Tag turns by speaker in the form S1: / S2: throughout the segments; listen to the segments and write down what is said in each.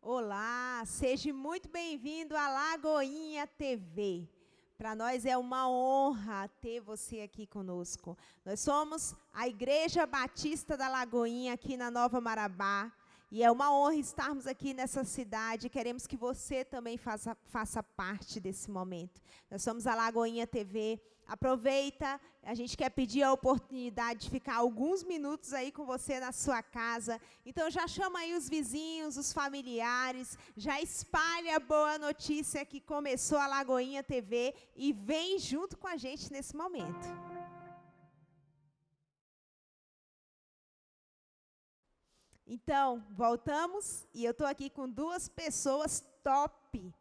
S1: Olá, seja muito bem-vindo à Lagoinha TV. Para nós é uma honra ter você aqui conosco. Nós somos a Igreja Batista da Lagoinha aqui na Nova Marabá. E é uma honra estarmos aqui nessa cidade. Queremos que você também faça parte desse momento. Nós somos a Lagoinha TV. Aproveita, a gente quer pedir a oportunidade de ficar alguns minutos aí com você na sua casa. Então já chama aí os vizinhos, os familiares, já espalha a boa notícia que começou a Lagoinha TV e vem junto com a gente nesse momento. Então, voltamos e eu estou aqui com duas pessoas top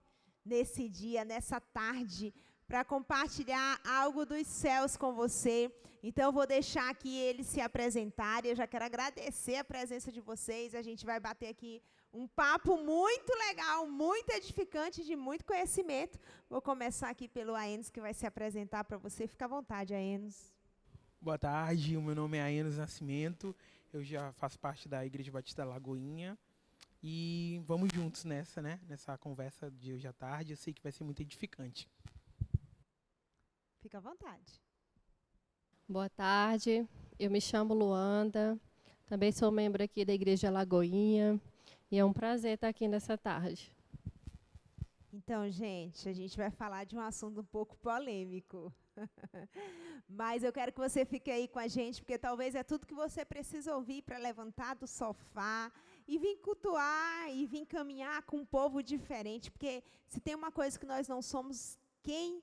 S1: nesse dia, nessa tarde, para compartilhar algo dos céus com você. Então, eu vou deixar aqui eles se apresentarem. Eu já quero agradecer a presença de vocês. A gente vai bater aqui um papo muito legal, muito edificante, de muito conhecimento. Vou começar aqui pelo Aenos, que vai se apresentar para você. Fica à vontade, Aenos.
S2: Boa tarde, o meu nome é Aenos Nascimento, eu já faço parte da Igreja Batista Lagoinha e vamos juntos nessa conversa de hoje à tarde, eu sei que vai ser muito edificante.
S1: Fica à vontade.
S3: Boa tarde, eu me chamo Luanda, também sou membro aqui da Igreja Lagoinha e é um prazer estar aqui nessa tarde.
S1: Então, gente, a gente vai falar de um assunto um pouco polêmico. Mas eu quero que você fique aí com a gente, porque talvez é tudo que você precisa ouvir para levantar do sofá e vir cultuar e vir caminhar com um povo diferente, porque se tem uma coisa que nós não somos, quem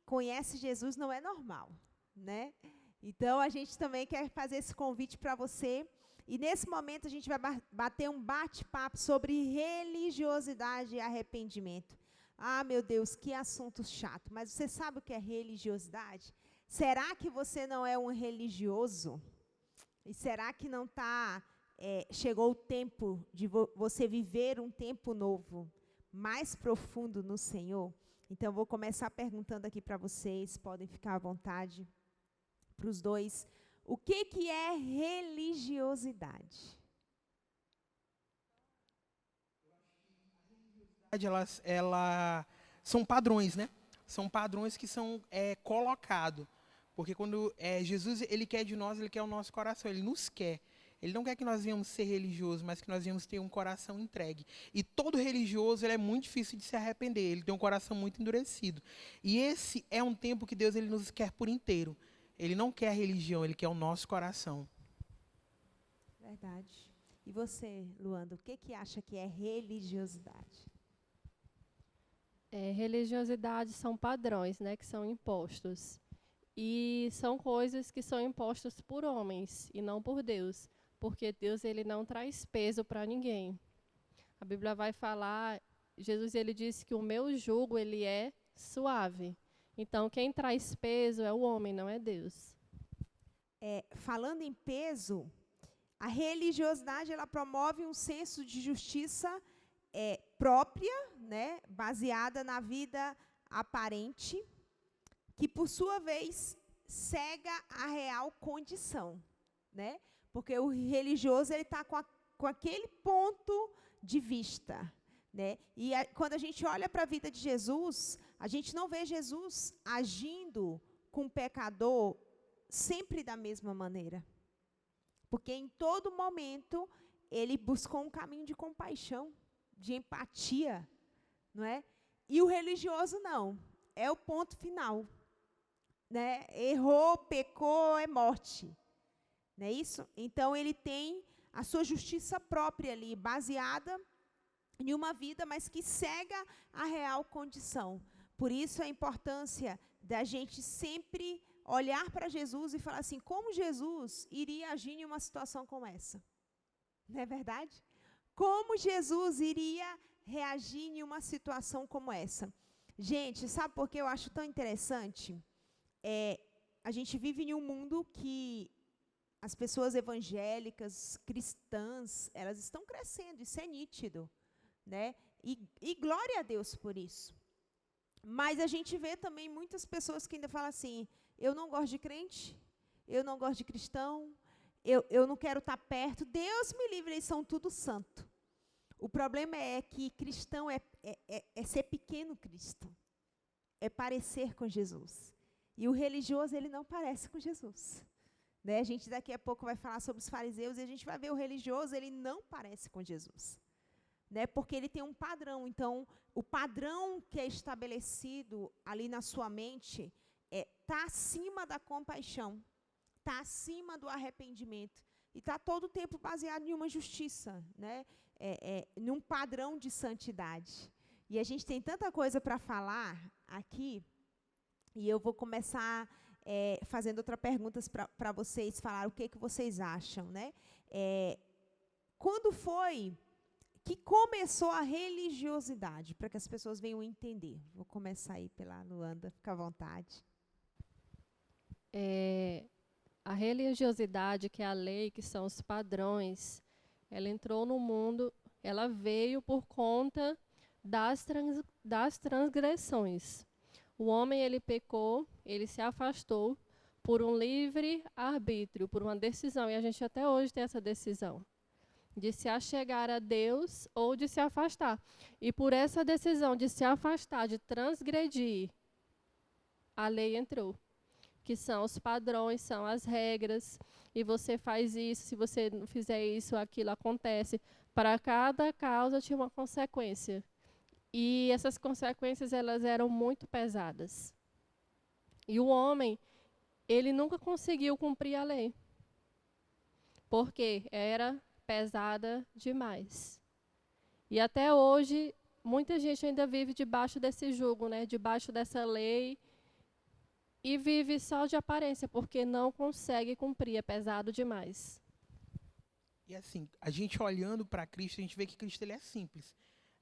S1: conhece Jesus não é normal, né? Então, a gente também quer fazer esse convite para você. E nesse momento a gente vai bater um bate-papo sobre religiosidade e arrependimento. Ah, meu Deus, que assunto chato. Mas você sabe o que é religiosidade? Será que você não é um religioso? E será que não chegou o tempo de você viver um tempo novo, mais profundo no Senhor? Então, eu vou começar perguntando aqui para vocês, podem ficar à vontade, para os dois. O que é religiosidade?
S2: Ela são padrões, né? São padrões que são colocados. Porque quando Jesus ele quer de nós, ele quer o nosso coração, ele nos quer. Ele não quer que nós venhamos ser religiosos, mas que nós venhamos ter um coração entregue. E todo religioso ele é muito difícil de se arrepender, ele tem um coração muito endurecido. E esse é um tempo que Deus ele nos quer por inteiro. Ele não quer a religião, ele quer o nosso coração.
S1: Verdade. E você, Luanda, o que acha que é religiosidade?
S3: Religiosidade são padrões, né, que são impostos. E são coisas que são impostas por homens e não por Deus. Porque Deus ele não traz peso para ninguém. A Bíblia vai falar, Jesus ele disse que o meu jugo ele é suave. Então, quem traz peso é o homem, não é Deus.
S1: Falando em peso, a religiosidade ela promove um senso de justiça própria, né, baseada na vida aparente, que, por sua vez, cega a real condição, né? Porque o religioso ele está com aquele ponto de vista, né? E quando a gente olha para a vida de Jesus, a gente não vê Jesus agindo com o pecador sempre da mesma maneira. Porque em todo momento ele buscou um caminho de compaixão, de empatia, não é? E o religioso não, é o ponto final, né? Errou, pecou, é morte, não é isso? Então ele tem a sua justiça própria ali, baseada em uma vida, mas que cega a real condição. Por isso a importância da gente sempre olhar para Jesus e falar assim, como Jesus iria agir em uma situação como essa? Não é verdade? Como Jesus iria reagir em uma situação como essa? Gente, sabe por que eu acho tão interessante? A gente vive em um mundo que as pessoas evangélicas, cristãs, elas estão crescendo, isso é nítido, né? E glória a Deus por isso. Mas a gente vê também muitas pessoas que ainda falam assim, eu não gosto de crente, eu não gosto de cristão, eu não quero estar perto. Deus me livre, eles são tudo santo. O problema é que cristão é ser pequeno Cristo. É parecer com Jesus. E o religioso, ele não parece com Jesus. Né? A gente daqui a pouco vai falar sobre os fariseus e a gente vai ver o religioso, ele não parece com Jesus. Né? Porque ele tem um padrão. Então, o padrão que é estabelecido ali na sua mente está acima da compaixão, está acima do arrependimento. E está todo o tempo baseado em uma justiça, né? Num padrão de santidade. E a gente tem tanta coisa para falar aqui, e eu vou começar fazendo outras perguntas para vocês falar o que vocês acham, né? Quando foi que começou a religiosidade, para que as pessoas venham entender? Vou começar aí pela Luanda, fica à vontade.
S3: A religiosidade, que é a lei, que são os padrões, ela entrou no mundo, ela veio por conta das transgressões. O homem, ele pecou, ele se afastou por um livre arbítrio, por uma decisão, e a gente até hoje tem essa decisão, de se achegar a Deus ou de se afastar. E por essa decisão de se afastar, de transgredir, a lei entrou, que são os padrões, são as regras, e você faz isso, se você não fizer isso, aquilo acontece. Para cada causa tinha uma consequência. E essas consequências, elas eram muito pesadas. E o homem, ele nunca conseguiu cumprir a lei, porque era pesada demais. E até hoje, muita gente ainda vive debaixo desse jugo, né? Debaixo dessa lei, e vive só de aparência, porque não consegue cumprir, é pesado demais.
S2: E assim, a gente olhando para Cristo, a gente vê que Cristo ele é simples.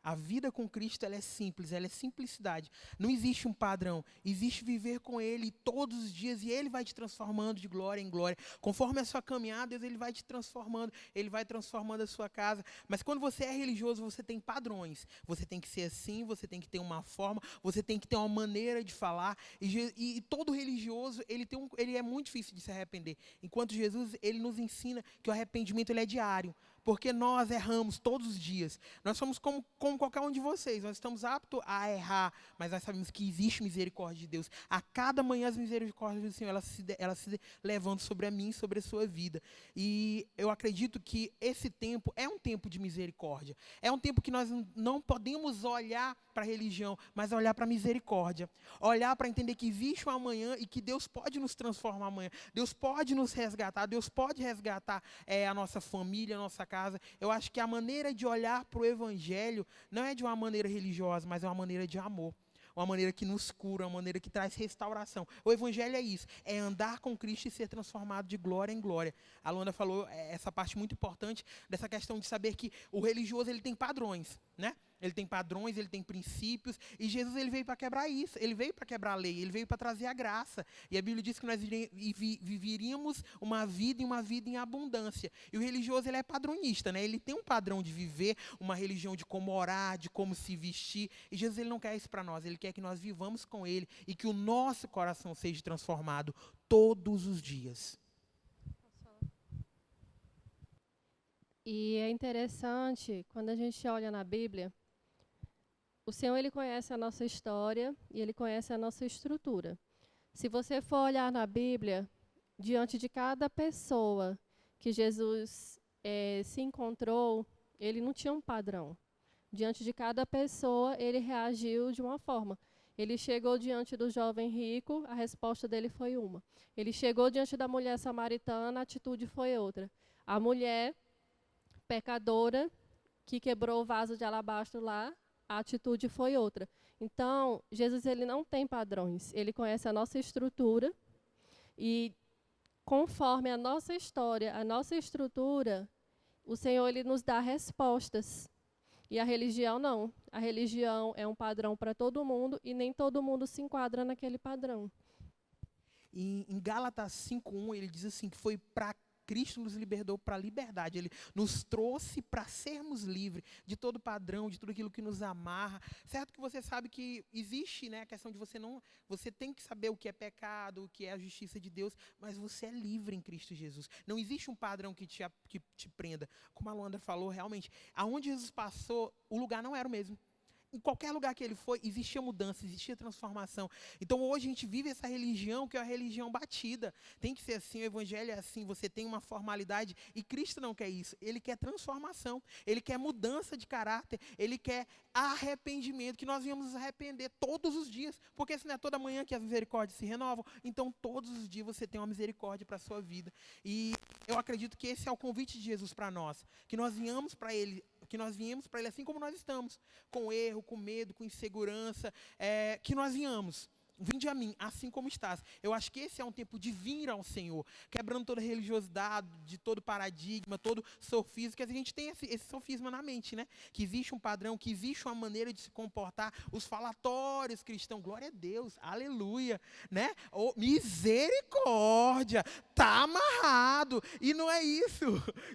S2: A vida com Cristo ela é simples, ela é simplicidade. Não existe um padrão, existe viver com Ele todos os dias e Ele vai te transformando de glória em glória. Conforme a sua caminhada, Deus ele vai te transformando, Ele vai transformando a sua casa. Mas quando você é religioso, você tem padrões. Você tem que ser assim, você tem que ter uma forma, você tem que ter uma maneira de falar. E todo religioso, ele é muito difícil de se arrepender. Enquanto Jesus, ele nos ensina que o arrependimento ele é diário. Porque nós erramos todos os dias. Nós somos como qualquer um de vocês. Nós estamos aptos a errar, mas nós sabemos que existe misericórdia de Deus. A cada manhã as misericórdias do Senhor, elas se levantam sobre a mim e sobre a sua vida. E eu acredito que esse tempo é um tempo de misericórdia. É um tempo que nós não podemos olhar para a religião, mas olhar para a misericórdia. Olhar para entender que existe um amanhã e que Deus pode nos transformar amanhã. Deus pode nos resgatar. Deus pode resgatar a nossa família, a nossa casa. Eu acho que a maneira de olhar para o Evangelho não é de uma maneira religiosa, mas é uma maneira de amor. Uma maneira que nos cura, uma maneira que traz restauração. O Evangelho é isso, é andar com Cristo e ser transformado de glória em glória. A Luana falou essa parte muito importante dessa questão de saber que o religioso ele tem padrões, né? Ele tem padrões, ele tem princípios, e Jesus ele veio para quebrar isso, ele veio para quebrar a lei, ele veio para trazer a graça. E a Bíblia diz que nós viveríamos uma vida em abundância. E o religioso ele é padronista, né? Ele tem um padrão de viver, uma religião de como orar, de como se vestir. E Jesus ele não quer isso para nós, ele quer que nós vivamos com ele e que o nosso coração seja transformado todos os dias.
S3: E é interessante, quando a gente olha na Bíblia, o Senhor ele conhece a nossa história e Ele conhece a nossa estrutura. Se você for olhar na Bíblia, diante de cada pessoa que Jesus se encontrou, Ele não tinha um padrão. Diante de cada pessoa, Ele reagiu de uma forma. Ele chegou diante do jovem rico, a resposta dele foi uma. Ele chegou diante da mulher samaritana, a atitude foi outra. A mulher pecadora, que quebrou o vaso de alabastro lá, a atitude foi outra. Então, Jesus ele não tem padrões. Ele conhece a nossa estrutura e, conforme a nossa história, a nossa estrutura, o Senhor ele nos dá respostas. E a religião não. A religião é um padrão para todo mundo e nem todo mundo se enquadra naquele padrão.
S2: Em Gálatas 5:1, ele diz assim, que foi para Cristo nos libertou para a liberdade. Ele nos trouxe para sermos livres de todo padrão, de tudo aquilo que nos amarra. Certo que você sabe que existe, né, a questão de você tem que saber o que é pecado, o que é a justiça de Deus, mas você é livre em Cristo Jesus. Não existe um padrão que te prenda. Como a Luandra falou, realmente, aonde Jesus passou, o lugar não era o mesmo. Em qualquer lugar que ele foi, existia mudança, existia transformação. Então, hoje a gente vive essa religião que é a religião batida. Tem que ser assim, o evangelho é assim, você tem uma formalidade. E Cristo não quer isso. Ele quer transformação. Ele quer mudança de caráter. Ele quer arrependimento, que nós venhamos nos arrepender todos os dias. Porque se não é toda manhã que as misericórdias se renovam, então todos os dias você tem uma misericórdia para a sua vida. E eu acredito que esse é o convite de Jesus para nós. Que nós viemos para Ele assim como nós estamos, com erro, com medo, com insegurança, que nós venhamos. Vinde a mim, assim como estás. Eu acho que esse é um tempo de vir ao Senhor, quebrando toda religiosidade, de todo paradigma, todo sofismo, que a gente tem esse sofisma na mente, né? Que existe um padrão, que existe uma maneira de se comportar, os falatórios cristãos, glória a Deus, aleluia, né? Oh, misericórdia, tá amarrado, e não é isso.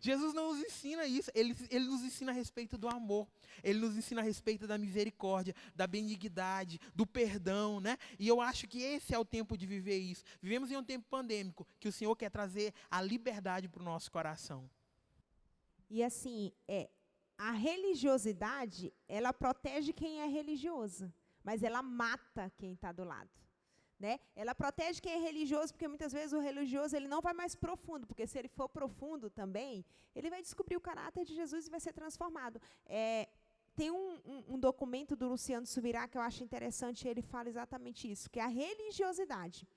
S2: Jesus não nos ensina isso, ele nos ensina a respeito do amor, ele nos ensina a respeito da misericórdia, da benignidade, do perdão, né? E eu acho que esse é o tempo de viver isso. Vivemos em um tempo pandêmico, que o Senhor quer trazer a liberdade para o nosso coração.
S1: E assim, a religiosidade, ela protege quem é religioso, mas ela mata quem está do lado. Né? Ela protege quem é religioso, porque muitas vezes o religioso ele não vai mais profundo, porque se ele for profundo também, ele vai descobrir o caráter de Jesus e vai ser transformado. Tem um documento do Luciano Subirá que eu acho interessante, ele fala exatamente isso, que a religiosidade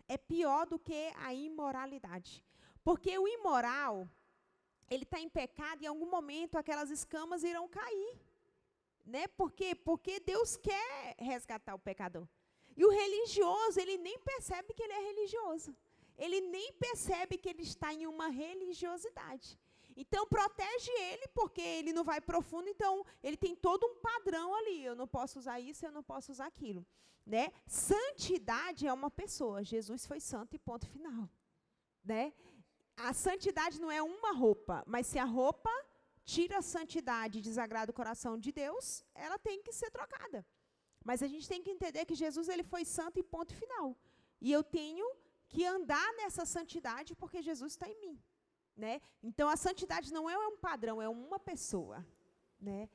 S1: é pior do que a imoralidade. Porque o imoral, ele está em pecado e em algum momento aquelas escamas irão cair. Né? Por quê? Porque Deus quer resgatar o pecador. E o religioso, ele nem percebe que ele é religioso. Ele nem percebe que ele está em uma religiosidade. Então, protege ele, porque ele não vai profundo, então ele tem todo um padrão ali. Eu não posso usar isso, eu não posso usar aquilo. Né? Santidade é uma pessoa. Jesus foi santo e ponto final. Né? A santidade não é uma roupa, mas se a roupa tira a santidade e desagrada o coração de Deus, ela tem que ser trocada. Mas a gente tem que entender que Jesus ele foi santo e ponto final. E eu tenho que andar nessa santidade porque Jesus está em mim. Né? Então, a santidade não é um padrão, é uma pessoa. Né?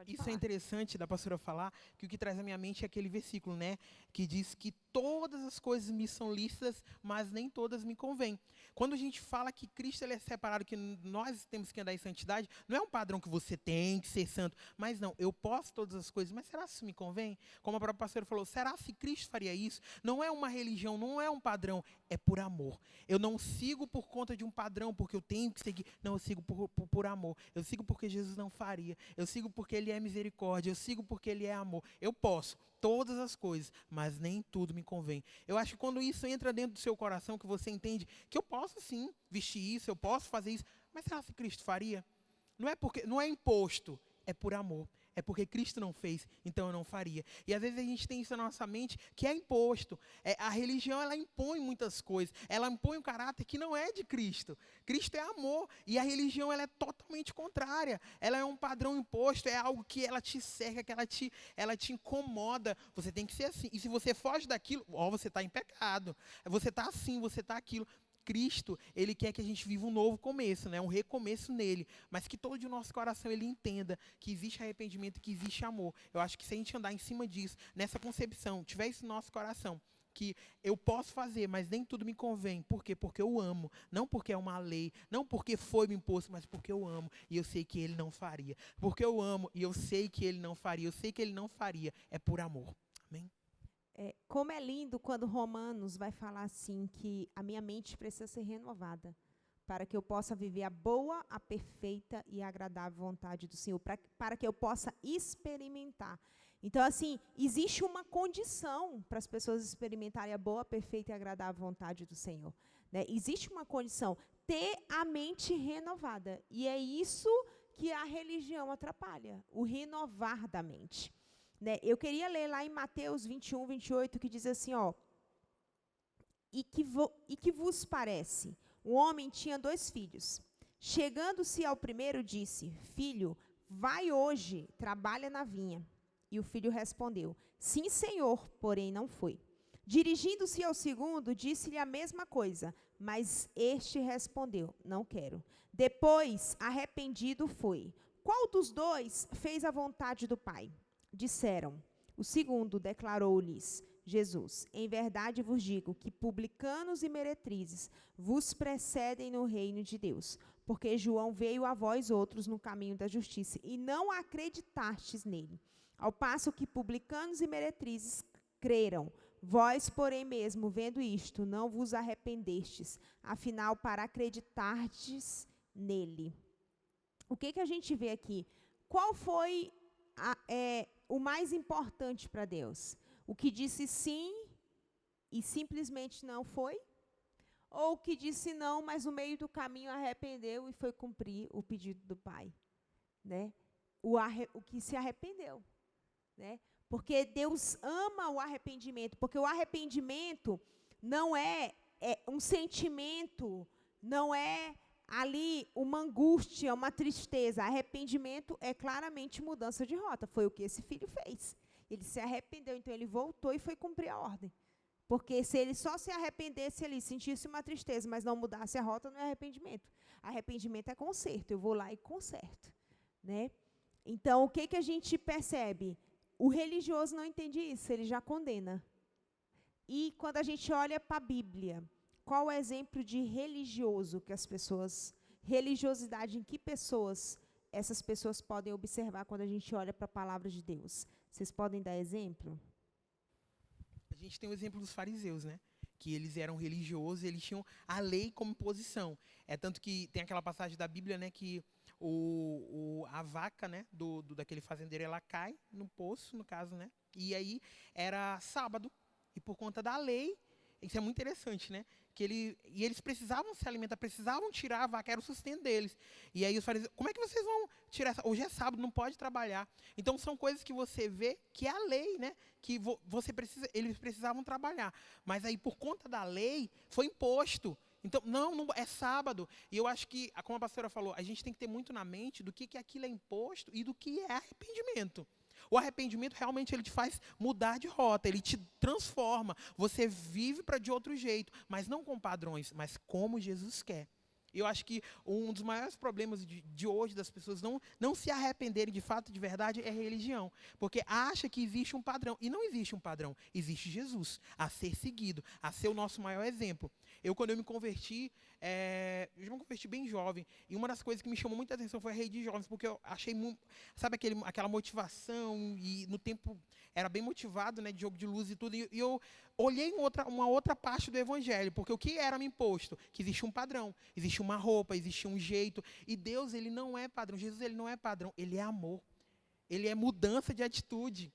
S2: Isso é interessante da pastora falar, que o que traz à minha mente é aquele versículo, né? Que diz que todas as coisas me são lícitas, mas nem todas me convêm. Quando a gente fala que Cristo ele é separado, que nós temos que andar em santidade, não é um padrão que você tem que ser santo, mas não, eu posso todas as coisas, mas será que isso me convém? Como a própria pastora falou, será que Cristo faria isso? Não é uma religião, não é um padrão, é por amor. Eu não sigo por conta de um padrão, porque eu tenho que seguir, não, eu sigo por amor. Eu sigo porque Jesus não faria, eu sigo porque Ele é misericórdia, eu sigo porque Ele é amor. Eu posso todas as coisas, mas nem tudo me convém. Eu acho que quando isso entra dentro do seu coração, que você entende que eu posso sim vestir isso, eu posso fazer isso, mas será que Cristo faria? Não é imposto, é por amor. É porque Cristo não fez, então eu não faria. E às vezes a gente tem isso na nossa mente, que é imposto. A religião, ela impõe muitas coisas. Ela impõe um caráter que não é de Cristo. Cristo é amor. E a religião, ela é totalmente contrária. Ela é um padrão imposto, é algo que ela te cerca, que ela te incomoda. Você tem que ser assim. E se você foge daquilo, você está em pecado. Você está assim, você está aquilo. Cristo, ele quer que a gente viva um novo começo, né? Um recomeço nele, mas que todo o nosso coração ele entenda que existe arrependimento, que existe amor. Eu acho que se a gente andar em cima disso, nessa concepção, tiver isso no nosso coração, que eu posso fazer, mas nem tudo me convém. Por quê? Porque eu amo. Não porque é uma lei, não porque foi me imposto, mas porque eu amo e eu sei que ele não faria. Porque eu amo e eu sei que ele não faria. Eu sei que ele não faria. É por amor. Amém?
S1: Como é lindo quando Romanos vai falar assim, que a minha mente precisa ser renovada, para que eu possa viver a boa, a perfeita e a agradável vontade do Senhor, para que eu possa experimentar. Então, assim, existe uma condição para as pessoas experimentarem a boa, perfeita e agradável vontade do Senhor. Né? Existe uma condição, ter a mente renovada. E é isso que a religião atrapalha, o renovar da mente. Né? Eu queria ler lá em Mateus 21, 28, que diz assim, e que vos parece? Um homem tinha 2 filhos. Chegando-se ao primeiro, disse: Filho, vai hoje, trabalha na vinha. E o filho respondeu: Sim, senhor, porém não foi. Dirigindo-se ao segundo, disse-lhe a mesma coisa, mas este respondeu: Não quero. Depois, arrependido, foi. Qual dos 2 fez a vontade do pai? Disseram: O segundo. Declarou-lhes Jesus: Em verdade vos digo que publicanos e meretrizes vos precedem no reino de Deus, porque João veio a vós outros no caminho da justiça, e não acreditastes nele. Ao passo que publicanos e meretrizes creram, vós, porém mesmo, vendo isto, não vos arrependestes, afinal, para acreditardes nele. O que a gente vê aqui? Qual foi o mais importante para Deus? O que disse sim e simplesmente não foi? Ou o que disse não, mas no meio do caminho arrependeu e foi cumprir o pedido do Pai? Né? O que se arrependeu. Né? Porque Deus ama o arrependimento, porque o arrependimento não é um sentimento, não é ali uma angústia, uma tristeza. Arrependimento é claramente mudança de rota. Foi o que esse filho fez. Ele se arrependeu, então ele voltou e foi cumprir a ordem. Porque se ele só se arrependesse ali, sentisse uma tristeza, mas não mudasse a rota, não é arrependimento. Arrependimento é conserto. Eu vou lá e conserto. Né? Então, o que a gente percebe? O religioso não entende isso, ele já condena. E quando a gente olha para a Bíblia, qual o exemplo de religioso que as pessoas... Religiosidade em que pessoas essas pessoas podem observar quando a gente olha para a palavra de Deus? Vocês podem dar exemplo?
S2: A gente tem o exemplo dos fariseus, né? Que eles eram religiosos, eles tinham a lei como posição. É tanto que tem aquela passagem da Bíblia, né, que a vaca, né, daquele fazendeiro, ela cai no poço, no caso, né? E aí era sábado, e por conta da lei, isso é muito interessante, né? E eles precisavam se alimentar, precisavam tirar a vaca, era o sustento deles. E aí os fariseus, como é que vocês vão tirar essa? Hoje é sábado, não pode trabalhar. Então são coisas que você vê que é a lei, né? Que eles precisavam trabalhar. Mas aí por conta da lei, foi imposto. Então, não, é sábado. E eu acho que, como a pastora falou, a gente tem que ter muito na mente do que aquilo é imposto e do que é arrependimento. O arrependimento realmente ele te faz mudar de rota, ele te transforma. Você vive para de outro jeito, mas não com padrões, mas como Jesus quer. Eu acho que um dos maiores problemas de hoje das pessoas não se arrependerem de fato, de verdade, é a religião. Porque acha que existe um padrão. E não existe um padrão. Existe Jesus a ser seguido, a ser o nosso maior exemplo. Quando eu me converti, eu me converti bem jovem. E uma das coisas que me chamou muita atenção foi a rede de jovens, porque eu achei, sabe, aquela motivação, e no tempo era bem motivado, né, de jogo de luz e tudo. E eu olhei uma outra parte do evangelho, porque o que era me imposto? Que existe um padrão, existe uma roupa, existe um jeito. E Deus, ele não é padrão. Jesus, ele não é padrão, ele é amor. Ele é mudança de atitude.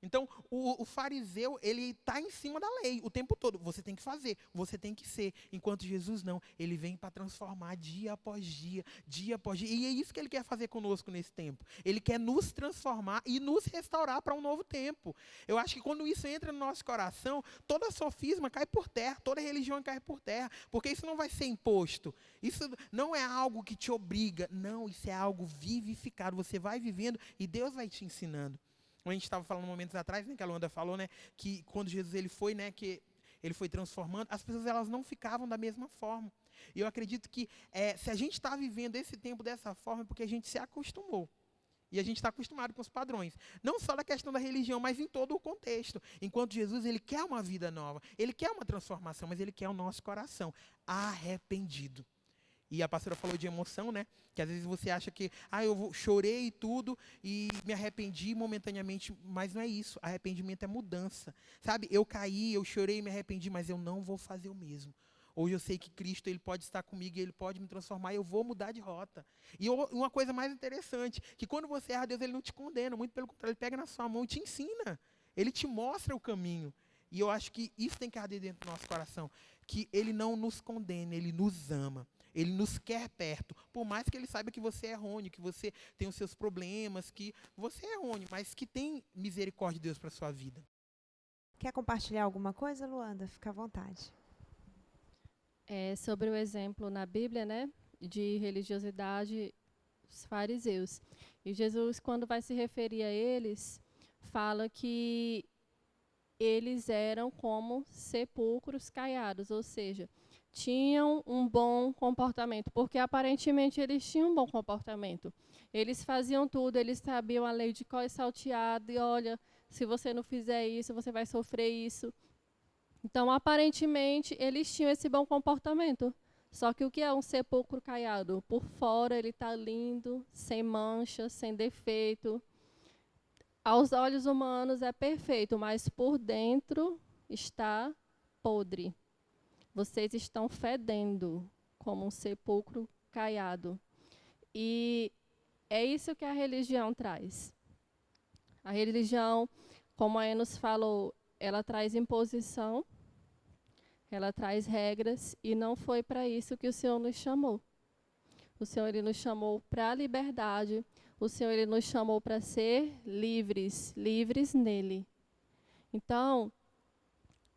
S2: Então, o fariseu, ele está em cima da lei o tempo todo. Você tem que fazer, você tem que ser. Enquanto Jesus não, ele vem para transformar dia após dia, dia após dia. E é isso que ele quer fazer conosco nesse tempo. Ele quer nos transformar e nos restaurar para um novo tempo. Eu acho que quando isso entra no nosso coração, toda sofisma cai por terra, toda religião cai por terra, porque isso não vai ser imposto. Isso não é algo que te obriga. Não, isso é algo vivificado. Você vai vivendo e Deus vai te ensinando. A gente estava falando momentos atrás, né, que a Luanda falou, né, que quando Jesus ele foi, né, que ele foi transformando, as pessoas elas não ficavam da mesma forma. E eu acredito que se a gente está vivendo esse tempo dessa forma, é porque a gente se acostumou. E a gente está acostumado com os padrões. Não só da questão da religião, mas em todo o contexto. Enquanto Jesus ele quer uma vida nova, ele quer uma transformação, mas ele quer o nosso coração arrependido. E a pastora falou de emoção, né? Que às vezes você acha que, chorei e tudo e me arrependi momentaneamente, mas não é isso. Arrependimento é mudança, sabe? Eu caí, eu chorei e me arrependi, mas eu não vou fazer o mesmo. Hoje eu sei que Cristo ele pode estar comigo e ele pode me transformar e eu vou mudar de rota. E uma coisa mais interessante, que quando você erra, Deus ele não te condena, muito pelo contrário, ele pega na sua mão e te ensina. Ele te mostra o caminho. E eu acho que isso tem que arder dentro do nosso coração, que ele não nos condena, ele nos ama. Ele nos quer perto, por mais que ele saiba que você é errôneo, que você tem os seus problemas, que você é errôneo, mas que tem misericórdia de Deus para a sua vida.
S1: Quer compartilhar alguma coisa, Luanda? Fica à vontade.
S3: sobre o exemplo na Bíblia, né, de religiosidade, os fariseus. E Jesus, quando vai se referir a eles, fala que eles eram como sepulcros caiados, ou seja, tinham um bom comportamento, porque aparentemente eles tinham um bom comportamento. Eles faziam tudo, eles sabiam a lei de có e salteado, e olha, se você não fizer isso, você vai sofrer isso. Então, aparentemente, eles tinham esse bom comportamento. Só que o que é um sepulcro caiado? Por fora ele está lindo, sem mancha, sem defeito. Aos olhos humanos é perfeito, mas por dentro está podre. Vocês estão fedendo como um sepulcro caiado. E é isso que a religião traz. A religião, como a Enos falou, ela traz imposição, ela traz regras, e não foi para isso que o Senhor nos chamou. O Senhor ele nos chamou para a liberdade, o Senhor ele nos chamou para ser livres, livres nele. Então,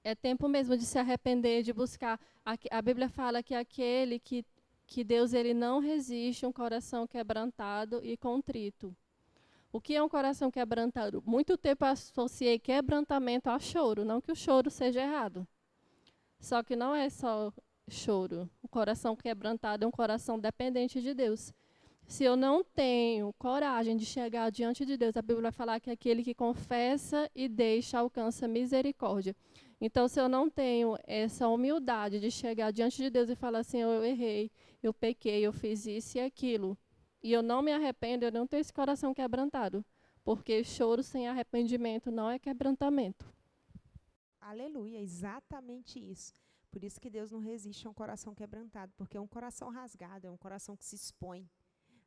S3: é tempo mesmo de se arrepender, de buscar. A Bíblia fala que aquele que Deus ele não resiste um coração quebrantado e contrito. O que é um coração quebrantado? Muito tempo eu associei quebrantamento a choro, não que o choro seja errado. Só que não é só choro. O coração quebrantado é um coração dependente de Deus. Se eu não tenho coragem de chegar diante de Deus, a Bíblia vai falar que aquele que confessa e deixa alcança misericórdia. Então, se eu não tenho essa humildade de chegar diante de Deus e falar assim, eu errei, eu pequei, eu fiz isso e aquilo, e eu não me arrependo, eu não tenho esse coração quebrantado, porque choro sem arrependimento não é quebrantamento.
S1: Aleluia, exatamente isso. Por isso que Deus não resiste a um coração quebrantado, porque é um coração rasgado, é um coração que se expõe,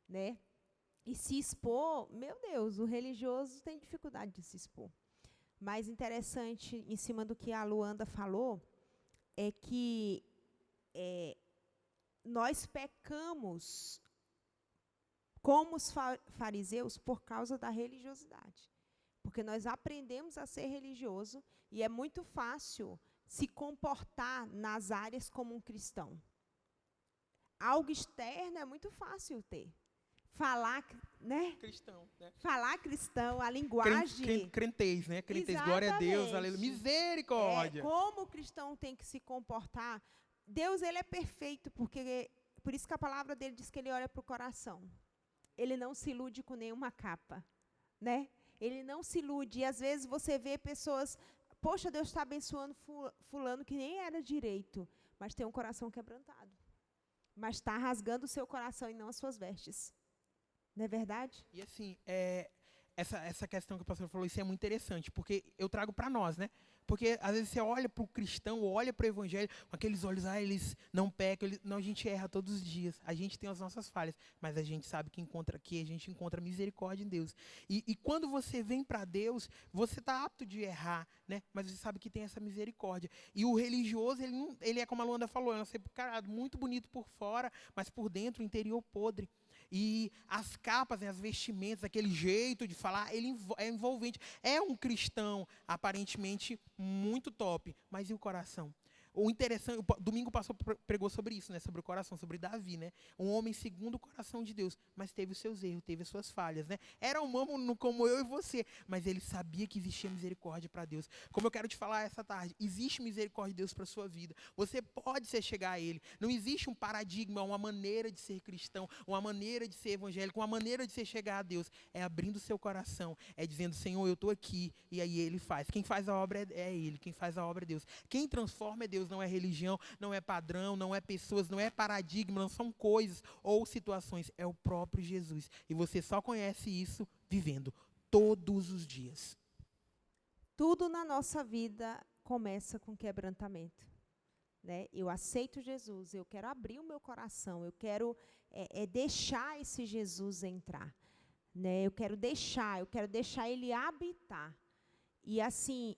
S1: né? E se expor, meu Deus, o religioso tem dificuldade de se expor. Mais interessante, em cima do que a Luanda falou, é que nós pecamos como os fariseus por causa da religiosidade. Porque nós aprendemos a ser religioso e é muito fácil se comportar nas áreas como um cristão. Algo externo é muito fácil ter. Falar, né?
S2: Cristão, né?
S1: Falar cristão, a linguagem...
S2: Crentez, né? Crentez, glória a Deus, aleluia. Misericórdia.
S1: Como o cristão tem que se comportar. Deus, ele é perfeito, porque por isso que a palavra dele diz que ele olha para o coração. Ele não se ilude com nenhuma capa, né? Ele não se ilude. E às vezes você vê pessoas, poxa, Deus está abençoando fulano que nem era direito, mas tem um coração quebrantado. Mas está rasgando o seu coração e não as suas vestes. Não é verdade?
S2: E assim, essa questão que o pastor falou, isso é muito interessante, porque eu trago para nós, né? Porque às vezes você olha para o cristão, olha para o evangelho, com aqueles olhos, eles não pecam, não, a gente erra todos os dias, a gente tem as nossas falhas, mas a gente sabe que a gente encontra misericórdia em Deus. E quando você vem para Deus, você está apto de errar, né? Mas você sabe que tem essa misericórdia. E o religioso, ele é como a Luanda falou, é um sepulcro muito bonito por fora, mas por dentro, o interior podre. E as capas, né, as vestimentas, aquele jeito de falar, ele é envolvente. É um cristão, aparentemente, muito top. Mas e o coração? O interessante, domingo passou, pregou sobre isso, né? Sobre o coração, sobre Davi, né? Um homem segundo o coração de Deus, mas teve os seus erros, teve as suas falhas, né? Era humano como eu e você, mas ele sabia que existia misericórdia para Deus. Como eu quero te falar essa tarde, existe misericórdia de Deus para sua vida. Você pode chegar a Ele. Não existe um paradigma, uma maneira de ser cristão, uma maneira de ser evangélico, uma maneira de você chegar a Deus. É abrindo o seu coração, é dizendo, Senhor, eu estou aqui, e aí Ele faz. Quem faz a obra é Ele, quem faz a obra é Deus. Quem transforma é Deus. Não é religião, não é padrão, não é pessoas, não é paradigma, não são coisas ou situações, é o próprio Jesus. E você só conhece isso vivendo todos os dias.
S1: Tudo na nossa vida começa com quebrantamento, né? Eu aceito Jesus, eu quero abrir o meu coração, eu quero deixar esse Jesus entrar, né? Eu quero deixar Ele habitar. E assim,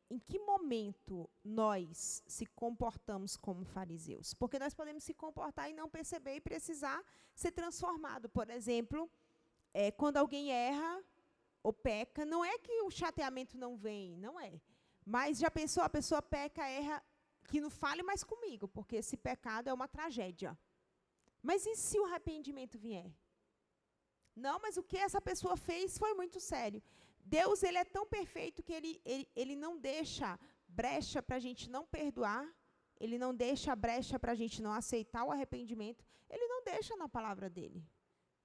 S1: em que momento nós se comportamos como fariseus? Porque nós podemos se comportar e não perceber e precisar ser transformado. Por exemplo, quando alguém erra ou peca, não é que o chateamento não vem, não é. Mas já pensou, a pessoa peca, erra, que não fale mais comigo, porque esse pecado é uma tragédia. Mas e se o arrependimento vier? Não, mas o que essa pessoa fez foi muito sério. Deus, ele é tão perfeito que ele não deixa brecha para a gente não perdoar, ele não deixa brecha para a gente não aceitar o arrependimento, ele não deixa na palavra dele.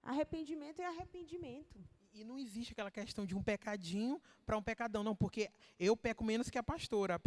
S1: Arrependimento é arrependimento.
S2: E não existe aquela questão de um pecadinho para um pecadão, não, porque eu peco menos que a pastora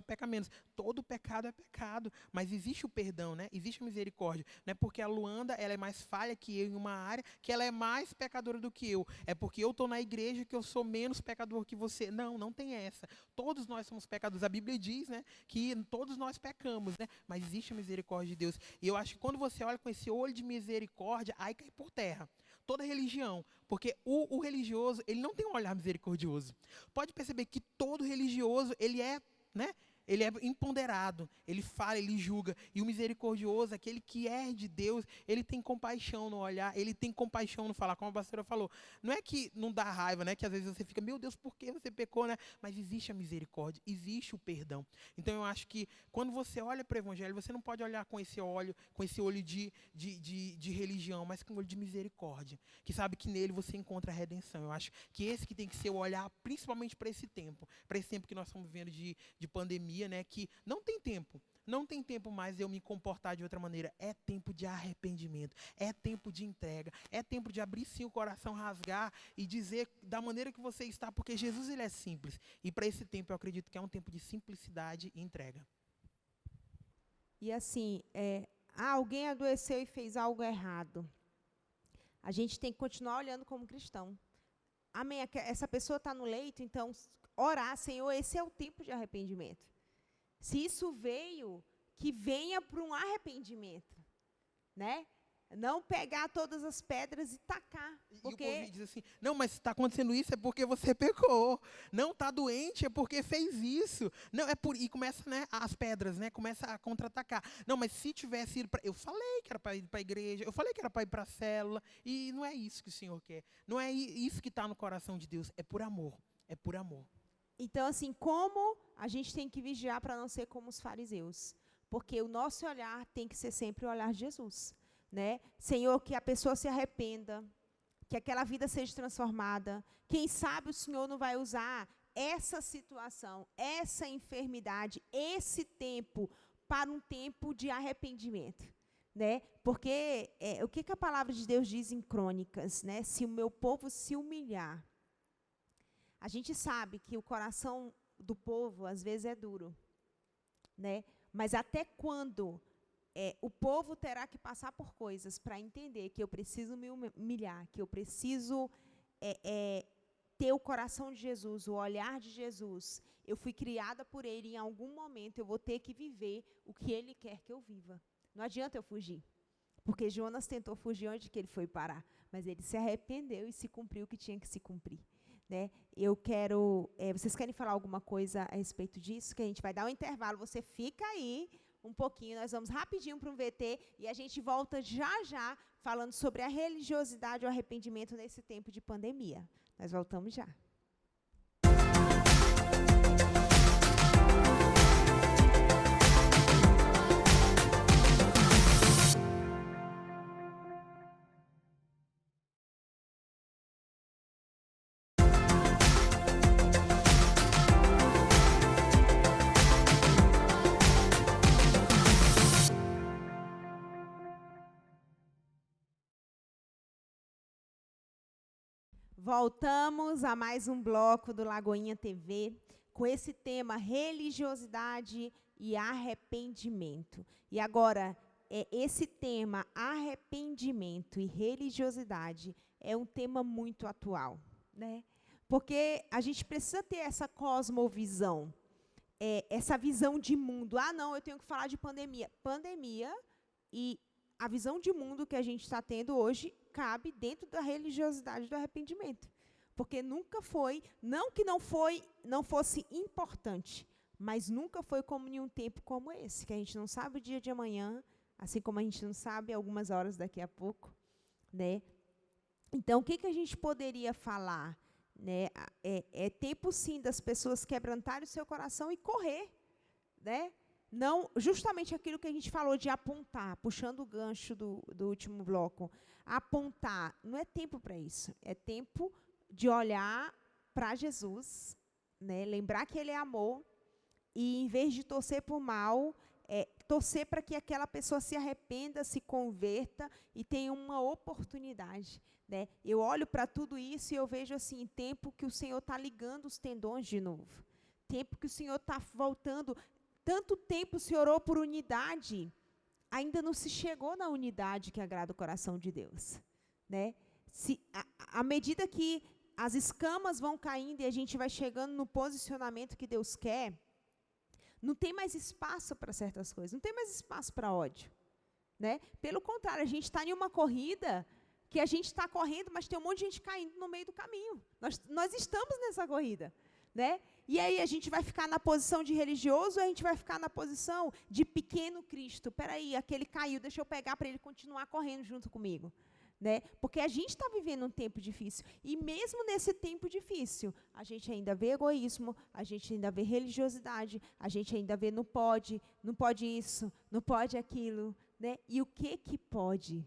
S2: peca menos. Todo pecado é pecado, mas existe o perdão, né? Existe a misericórdia. Não é porque a Luanda ela é mais falha que eu em uma área, que ela é mais pecadora do que eu. É porque eu estou na igreja que eu sou menos pecador que você. Não, não tem essa. Todos nós somos pecadores. A Bíblia diz, né, que todos nós pecamos, né? Mas existe a misericórdia de Deus. E eu acho que quando você olha com esse olho de misericórdia, aí cai por terra toda religião, porque o religioso, ele não tem um olhar misericordioso. Pode perceber que todo religioso, ele é, né, ele é imponderado, ele fala, ele julga, e o misericordioso, aquele que é de Deus, ele tem compaixão no olhar, ele tem compaixão no falar, como a pastora falou. Não é que não dá raiva, né, que às vezes você fica, meu Deus, por que você pecou, né? Mas existe a misericórdia, existe o perdão. Então eu acho que quando você olha para o evangelho, você não pode olhar com esse olho de religião, mas com o olho de misericórdia, que sabe que nele você encontra a redenção. Eu acho que esse que tem que ser o olhar, principalmente para esse tempo que nós estamos vivendo de pandemia, né, que não tem tempo mais de eu me comportar de outra maneira. É tempo de arrependimento, é tempo de entrega, é tempo de abrir sim o coração, rasgar e dizer da maneira que você está, porque Jesus ele é simples. E para esse tempo eu acredito que é um tempo de simplicidade e entrega.
S1: E assim, alguém adoeceu e fez algo errado. A gente tem que continuar olhando como cristão. Amém? Essa pessoa está no leito, então orar, Senhor, esse é o tempo de arrependimento. Se isso veio, que venha para um arrependimento, né? Não pegar todas as pedras e tacar. Porque...
S2: E o povo diz assim, não, mas se está acontecendo isso é porque você pecou. Não, está doente é porque fez isso. Não, e começa, né, as pedras, né, começa a contra-atacar. Não, mas se tivesse ido para... Eu falei que era para ir para a igreja, eu falei que era para ir para a célula, e não é isso que o Senhor quer. Não é isso que está no coração de Deus, é por amor. É por amor.
S1: Então, assim, como a gente tem que vigiar para não ser como os fariseus? Porque o nosso olhar tem que ser sempre o olhar de Jesus, né? Senhor, que a pessoa se arrependa, que aquela vida seja transformada. Quem sabe o Senhor não vai usar essa situação, essa enfermidade, esse tempo, para um tempo de arrependimento, né? Porque o que a palavra de Deus diz em Crônicas, né? Se o meu povo se humilhar. A gente sabe que o coração do povo, às vezes, é duro, né? Mas até quando o povo terá que passar por coisas para entender que eu preciso me humilhar, que eu preciso ter o coração de Jesus, o olhar de Jesus. Eu fui criada por Ele, em algum momento eu vou ter que viver o que Ele quer que eu viva. Não adianta eu fugir, porque Jonas tentou fugir onde que ele foi parar, mas ele se arrependeu e se cumpriu o que tinha que se cumprir. Né? Eu quero... vocês querem falar alguma coisa a respeito disso? Que a gente vai dar um intervalo. Você fica aí um pouquinho. Nós vamos rapidinho para um VT e a gente volta já falando sobre a religiosidade e o arrependimento nesse tempo de pandemia. Nós voltamos já. Voltamos a mais um bloco do Lagoinha TV, com esse tema religiosidade e arrependimento. E agora, esse tema arrependimento e religiosidade é um tema muito atual, né? Porque a gente precisa ter essa cosmovisão, essa visão de mundo. Ah, não, eu tenho que falar de pandemia. Pandemia e a visão de mundo que a gente está tendo hoje cabe dentro da religiosidade do arrependimento. Porque nunca foi, não que não fosse importante, mas nunca foi como em um tempo como esse, que a gente não sabe o dia de amanhã, assim como a gente não sabe algumas horas daqui a pouco, né? Então, o que a gente poderia falar? Né? É tempo, sim, das pessoas quebrantarem o seu coração e correr, né? não, justamente aquilo que a gente falou de apontar, puxando o gancho do último bloco, apontar, não é tempo para isso, é tempo de olhar para Jesus, né, lembrar que Ele é amor, e em vez de torcer por mal, torcer para que aquela pessoa se arrependa, se converta e tenha uma oportunidade. Né? Eu olho para tudo isso e eu vejo assim, tempo que o Senhor está ligando os tendões de novo, tempo que o Senhor está voltando. Tanto tempo se orou por unidade, ainda não se chegou na unidade que agrada o coração de Deus. Né? À medida que as escamas vão caindo e a gente vai chegando no posicionamento que Deus quer, não tem mais espaço para certas coisas, não tem mais espaço para ódio. Né? Pelo contrário, a gente está em uma corrida que a gente está correndo, mas tem um monte de gente caindo no meio do caminho. Nós estamos nessa corrida. Né? E aí a gente vai ficar na posição de religioso ou a gente vai ficar na posição de pequeno Cristo? Espera aí, aquele caiu, deixa eu pegar para ele continuar correndo junto comigo. Né? Porque a gente está vivendo um tempo difícil. E mesmo nesse tempo difícil, a gente ainda vê egoísmo, a gente ainda vê religiosidade, a gente ainda vê não pode isso, não pode aquilo. Né? E o que pode?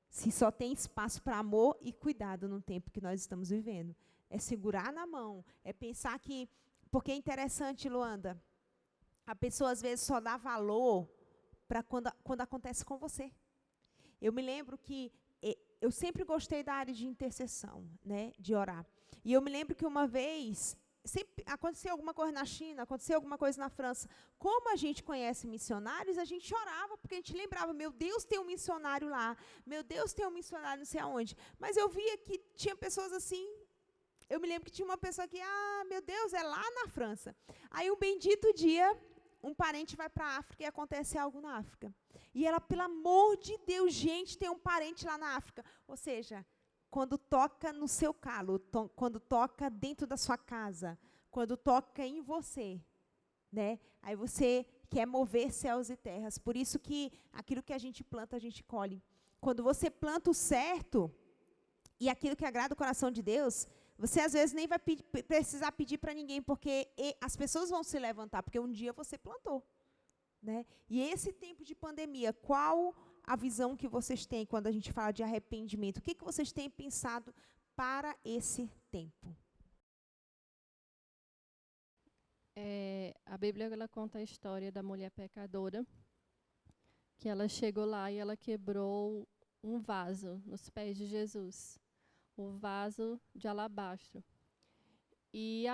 S1: Se só tem espaço para amor e cuidado no tempo que nós estamos vivendo. É segurar na mão, é pensar que... Porque é interessante, Luanda, a pessoa às vezes só dá valor para quando acontece com você. Eu me lembro que eu sempre gostei da área de intercessão, né, de orar. E eu me lembro que uma vez, sempre aconteceu alguma coisa na China, aconteceu alguma coisa na França. Como a gente conhece missionários, a gente chorava, porque a gente lembrava, meu Deus, tem um missionário lá, meu Deus, tem um missionário não sei aonde. Mas eu via que tinha pessoas assim... Eu me lembro que tinha uma pessoa que, meu Deus, é lá na França. Aí, um bendito dia, um parente vai para a África e acontece algo na África. E ela, pelo amor de Deus, gente, tem um parente lá na África. Ou seja, quando toca no seu calo, quando toca dentro da sua casa, quando toca em você, né? Aí você quer mover céus e terras. Por isso que aquilo que a gente planta, a gente colhe. Quando você planta o certo e aquilo que agrada o coração de Deus... Você, às vezes, nem vai precisar pedir para ninguém, porque as pessoas vão se levantar, porque um dia você plantou. Né? E esse tempo de pandemia, qual a visão que vocês têm quando a gente fala de arrependimento? O que vocês têm pensado para esse tempo?
S3: A Bíblia ela conta a história da mulher pecadora, que ela chegou lá e ela quebrou um vaso nos pés de Jesus. O vaso de alabastro. E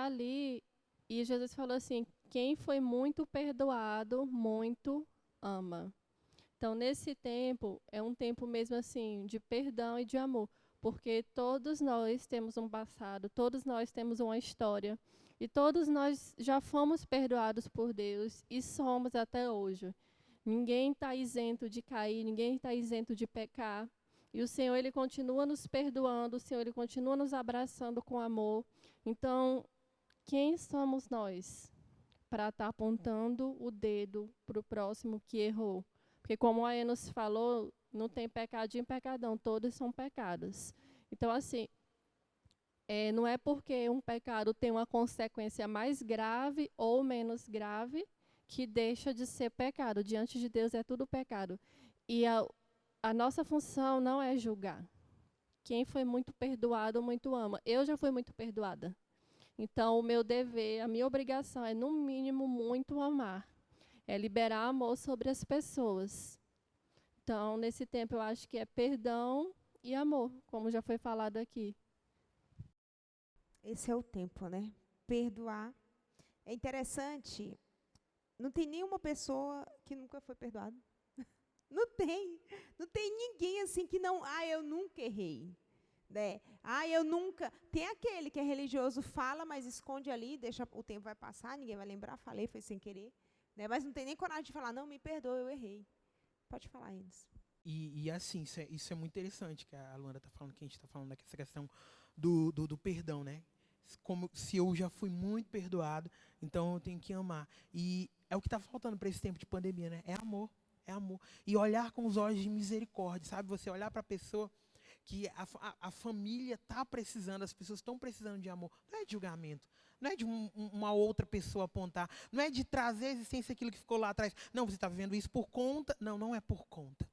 S3: Jesus falou assim, quem foi muito perdoado, muito ama. Então, nesse tempo, é um tempo mesmo assim, de perdão e de amor, porque todos nós temos um passado, todos nós temos uma história, e todos nós já fomos perdoados por Deus e somos até hoje. Ninguém está isento de cair, ninguém está isento de pecar. E o Senhor, Ele continua nos perdoando, o Senhor, Ele continua nos abraçando com amor. Então, quem somos nós para estar apontando o dedo para o próximo que errou? Porque como a Enos falou, não tem pecadinho e pecadão, todos são pecados. Então, assim, não é porque um pecado tem uma consequência mais grave ou menos grave que deixa de ser pecado. Diante de Deus é tudo pecado. E a nossa função não é julgar. Quem foi muito perdoado, muito ama. Eu já fui muito perdoada. Então, o meu dever, a minha obrigação é, no mínimo, muito amar. É liberar amor sobre as pessoas. Então, nesse tempo, eu acho que é perdão e amor, como já foi falado aqui.
S1: Esse é o tempo, né? Perdoar. É interessante, não tem nenhuma pessoa que nunca foi perdoada. Não tem ninguém assim que não, eu nunca errei, né? Eu nunca, tem aquele que é religioso, fala, mas esconde ali, deixa, o tempo vai passar, ninguém vai lembrar, falei, foi sem querer, né? Mas não tem nem coragem de falar, não, me perdoa, eu errei. Pode falar, Enes.
S2: E assim, isso é muito interessante, que a Luanda está falando, que a gente está falando dessa questão do perdão, né? Como se eu já fui muito perdoado, então eu tenho que amar. E é o que está faltando para esse tempo de pandemia, né? É amor. É amor. E olhar com os olhos de misericórdia, sabe? Você olhar para a pessoa que a família está precisando, as pessoas estão precisando de amor. Não é de julgamento. Não é de uma outra pessoa apontar. Não é de trazer à existência aquilo que ficou lá atrás. Não, você está vivendo isso por conta. Não, não é por conta.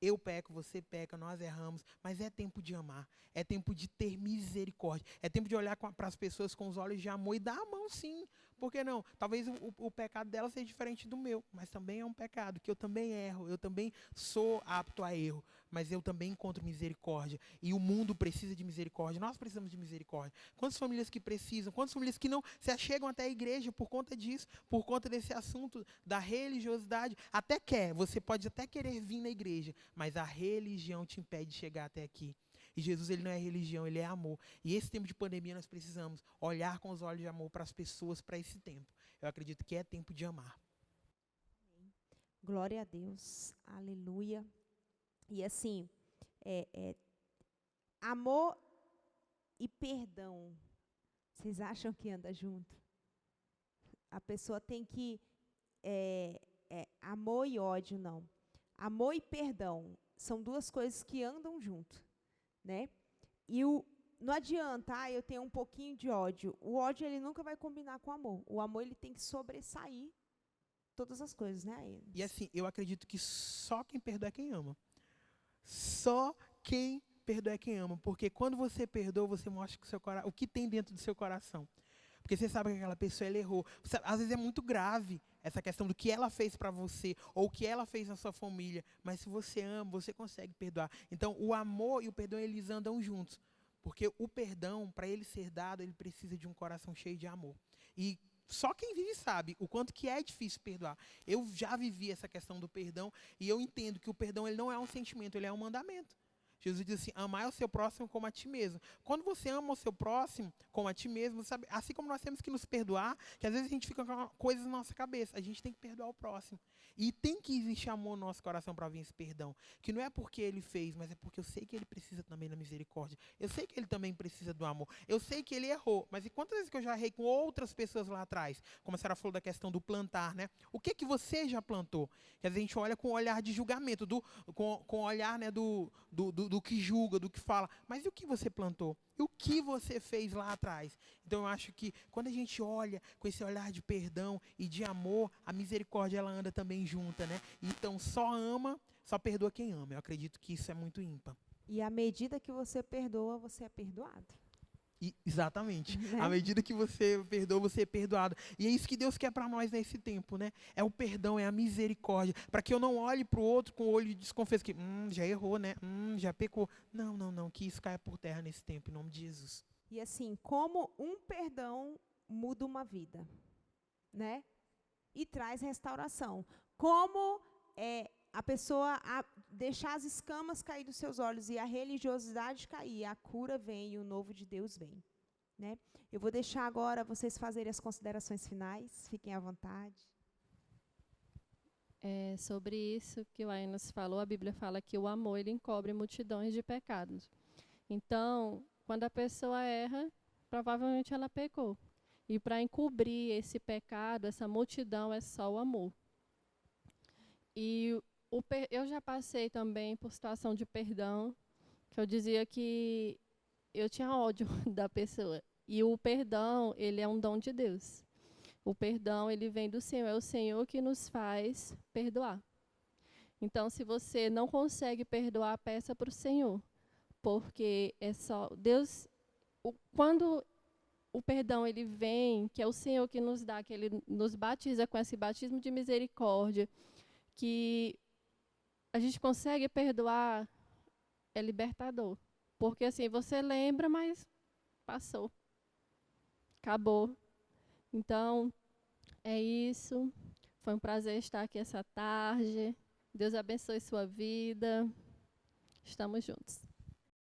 S2: Eu peco, você peca, nós erramos, mas é tempo de amar, é tempo de ter misericórdia, é tempo de olhar para as pessoas com os olhos de amor e dar a mão, sim. Por que não? Talvez o pecado dela seja diferente do meu, mas também é um pecado, que eu também erro, eu também sou apto a erro, mas eu também encontro misericórdia. E o mundo precisa de misericórdia, nós precisamos de misericórdia. Quantas famílias que precisam, quantas famílias que não se achegam até a igreja por conta disso, por conta desse assunto da religiosidade. Você pode até querer vir na igreja, mas a religião te impede de chegar até aqui. E Jesus, ele não é religião, ele é amor. E esse tempo de pandemia nós precisamos olhar com os olhos de amor para as pessoas, para esse tempo. Eu acredito que é tempo de amar.
S1: Glória a Deus. Aleluia. E assim, amor e perdão, vocês acham que anda junto? A pessoa tem que... amor e ódio, não. Amor e perdão são duas coisas que andam junto, né? E não adianta, eu tenho um pouquinho de ódio. O ódio, ele nunca vai combinar com o amor. O amor, ele tem que sobressair todas as coisas, né?
S2: E assim, eu acredito que só quem perdoa é quem ama. Só quem perdoa é quem ama. Porque quando você perdoa, você mostra o que tem dentro do seu coração. Porque você sabe que aquela pessoa, ela errou. Às vezes é muito grave essa questão do que ela fez para você, ou o que ela fez na sua família. Mas se você ama, você consegue perdoar. Então, o amor e o perdão, eles andam juntos. Porque o perdão, para ele ser dado, ele precisa de um coração cheio de amor. E só quem vive sabe o quanto que é difícil perdoar. Eu já vivi essa questão do perdão, e eu entendo que o perdão, ele não é um sentimento, ele é um mandamento. Jesus diz assim, amar o seu próximo como a ti mesmo. Quando você ama o seu próximo como a ti mesmo, sabe, assim como nós temos que nos perdoar, que às vezes a gente fica com coisas na nossa cabeça, a gente tem que perdoar o próximo. E tem que existir amor no nosso coração para vir esse perdão. Que não é porque ele fez, mas é porque eu sei que ele precisa também da misericórdia. Eu sei que ele também precisa do amor. Eu sei que ele errou, mas e quantas vezes que eu já errei com outras pessoas lá atrás? Como a senhora falou da questão do plantar, né? O que você já plantou? Que às vezes a gente olha com o olhar de julgamento, com o olhar, né, do que julga, do que fala. Mas e o que você plantou? E o que você fez lá atrás? Então eu acho que quando a gente olha com esse olhar de perdão e de amor, a misericórdia, ela anda também junta, né? Então só perdoa quem ama. Eu acredito que isso é muito ímpar.
S1: E à medida que você perdoa, você é perdoado.
S2: Exatamente.
S1: Né?
S2: À medida que você perdoa, você é perdoado. E é isso que Deus quer para nós nesse tempo, né? É o perdão, é a misericórdia. Para que eu não olhe para o outro com o olho de desconfiança, que já errou, né? Já pecou. Não. Que isso caia por terra nesse tempo, em nome de Jesus.
S1: E assim, como um perdão muda uma vida, né? E traz restauração. Como a pessoa deixar as escamas cair dos seus olhos e a religiosidade cair, a cura vem e o novo de Deus vem, né? Eu vou deixar agora vocês fazerem as considerações finais, fiquem à vontade.
S3: Sobre isso que o Ainas falou, a Bíblia fala que o amor, ele encobre multidões de pecados. Então, quando a pessoa erra, provavelmente ela pecou. E para encobrir esse pecado, essa multidão, é só o amor. E eu já passei também por situação de perdão, que eu dizia que eu tinha ódio da pessoa. E o perdão, ele é um dom de Deus. O perdão, ele vem do Senhor, é o Senhor que nos faz perdoar. Então, se você não consegue perdoar, peça para o Senhor, porque é só Deus. Quando o perdão ele vem, que é o Senhor que nos dá, que ele nos batiza com esse batismo de misericórdia, que a gente consegue perdoar, é libertador. Porque assim, você lembra, mas passou. Acabou. Então, é isso. Foi um prazer estar aqui essa tarde. Deus abençoe sua vida. Estamos juntos.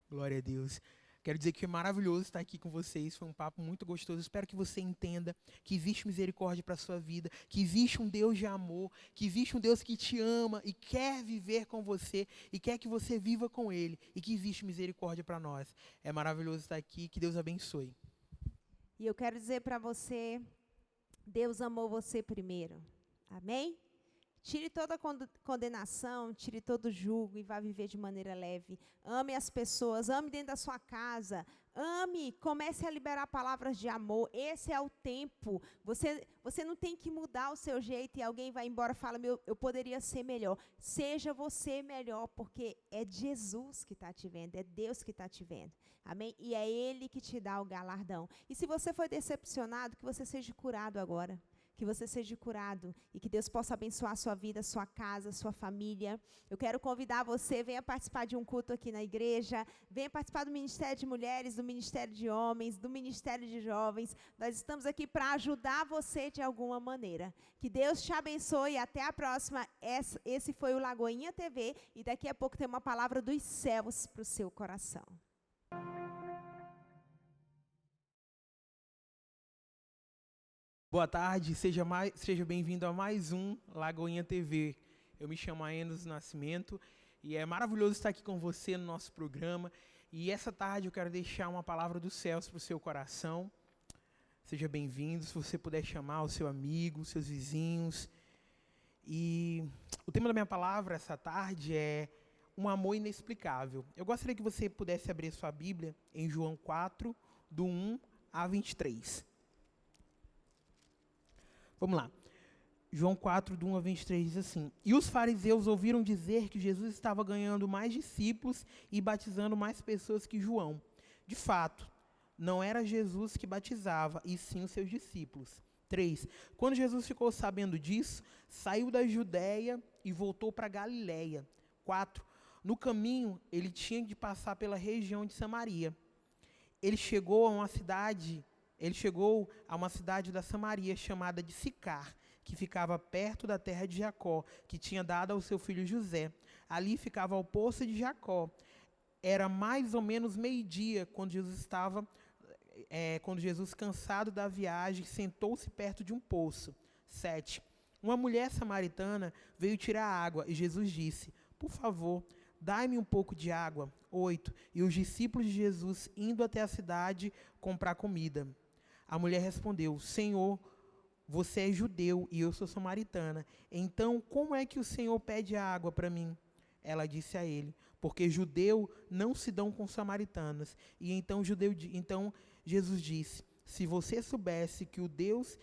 S2: Glória a Deus. Quero dizer que foi maravilhoso estar aqui com vocês, foi um papo muito gostoso. Espero que você entenda que existe misericórdia para a sua vida, que existe um Deus de amor, que existe um Deus que te ama e quer viver com você e quer que você viva com Ele e que existe misericórdia para nós. É maravilhoso estar aqui, que Deus abençoe.
S1: E eu quero dizer para você, Deus amou você primeiro. Amém? Tire toda a condenação, tire todo o jugo e vá viver de maneira leve. Ame as pessoas, ame dentro da sua casa. Ame, comece a liberar palavras de amor. Esse é o tempo. Você não tem que mudar o seu jeito e alguém vai embora e fala, eu poderia ser melhor. Seja você melhor, porque é Jesus que está te vendo, é Deus que está te vendo. Amém? E é Ele que te dá o galardão. E se você foi decepcionado, que você seja curado agora. Que você seja curado e que Deus possa abençoar a sua vida, a sua casa, a sua família. Eu quero convidar você, venha participar de um culto aqui na igreja, venha participar do Ministério de Mulheres, do Ministério de Homens, do Ministério de Jovens. Nós estamos aqui para ajudar você de alguma maneira. Que Deus te abençoe e até a próxima. Esse foi o Lagoinha TV e daqui a pouco tem uma palavra dos céus para o seu coração.
S2: Boa tarde, seja bem-vindo a mais um Lagoinha TV. Eu me chamo Enos Nascimento e é maravilhoso estar aqui com você no nosso programa. E essa tarde eu quero deixar uma palavra dos céus para o seu coração. Seja bem-vindo, se você puder chamar o seu amigo, os seus vizinhos. E o tema da minha palavra essa tarde é um amor inexplicável. Eu gostaria que você pudesse abrir sua Bíblia em João 4, do 1 a 23. Vamos lá. João 4, do 1 a 23 diz assim: E os fariseus ouviram dizer que Jesus estava ganhando mais discípulos e batizando mais pessoas que João. De fato, não era Jesus que batizava, e sim os seus discípulos. 3. Quando Jesus ficou sabendo disso, saiu da Judéia e voltou para Galiléia. 4. No caminho, ele tinha de passar pela região de Samaria. Ele chegou a uma cidade da Samaria chamada de Sicar, que ficava perto da terra de Jacó, que tinha dado ao seu filho José. Ali ficava o poço de Jacó. Era mais ou menos meio-dia quando Jesus, cansado da viagem, sentou-se perto de um poço. 7. Uma mulher samaritana veio tirar água e Jesus disse: Por favor, dai-me um pouco de água. 8. E os discípulos de Jesus indo até a cidade comprar comida. A mulher respondeu: Senhor, você é judeu e eu sou samaritana. Então, como é que o Senhor pede água para mim? Ela disse a ele: Porque judeu não se dão com samaritanos. E então Jesus disse: Se você soubesse que o Deus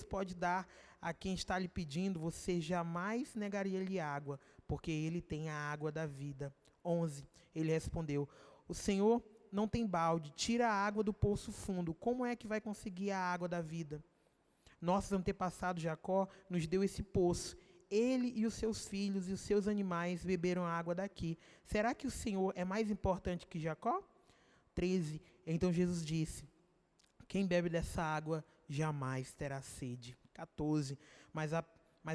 S2: pode dar a quem está lhe pedindo, você jamais negaria-lhe água, porque ele tem a água da vida. 11. Ele respondeu: O Senhor não tem balde, tira a água do poço fundo. Como é que vai conseguir a água da vida? Nossos antepassados Jacó nos deu esse poço. Ele e os seus filhos e os seus animais beberam a água daqui. Será que o Senhor é mais importante que Jacó? 13. Então Jesus disse: Quem bebe dessa água jamais terá sede. 14. Mas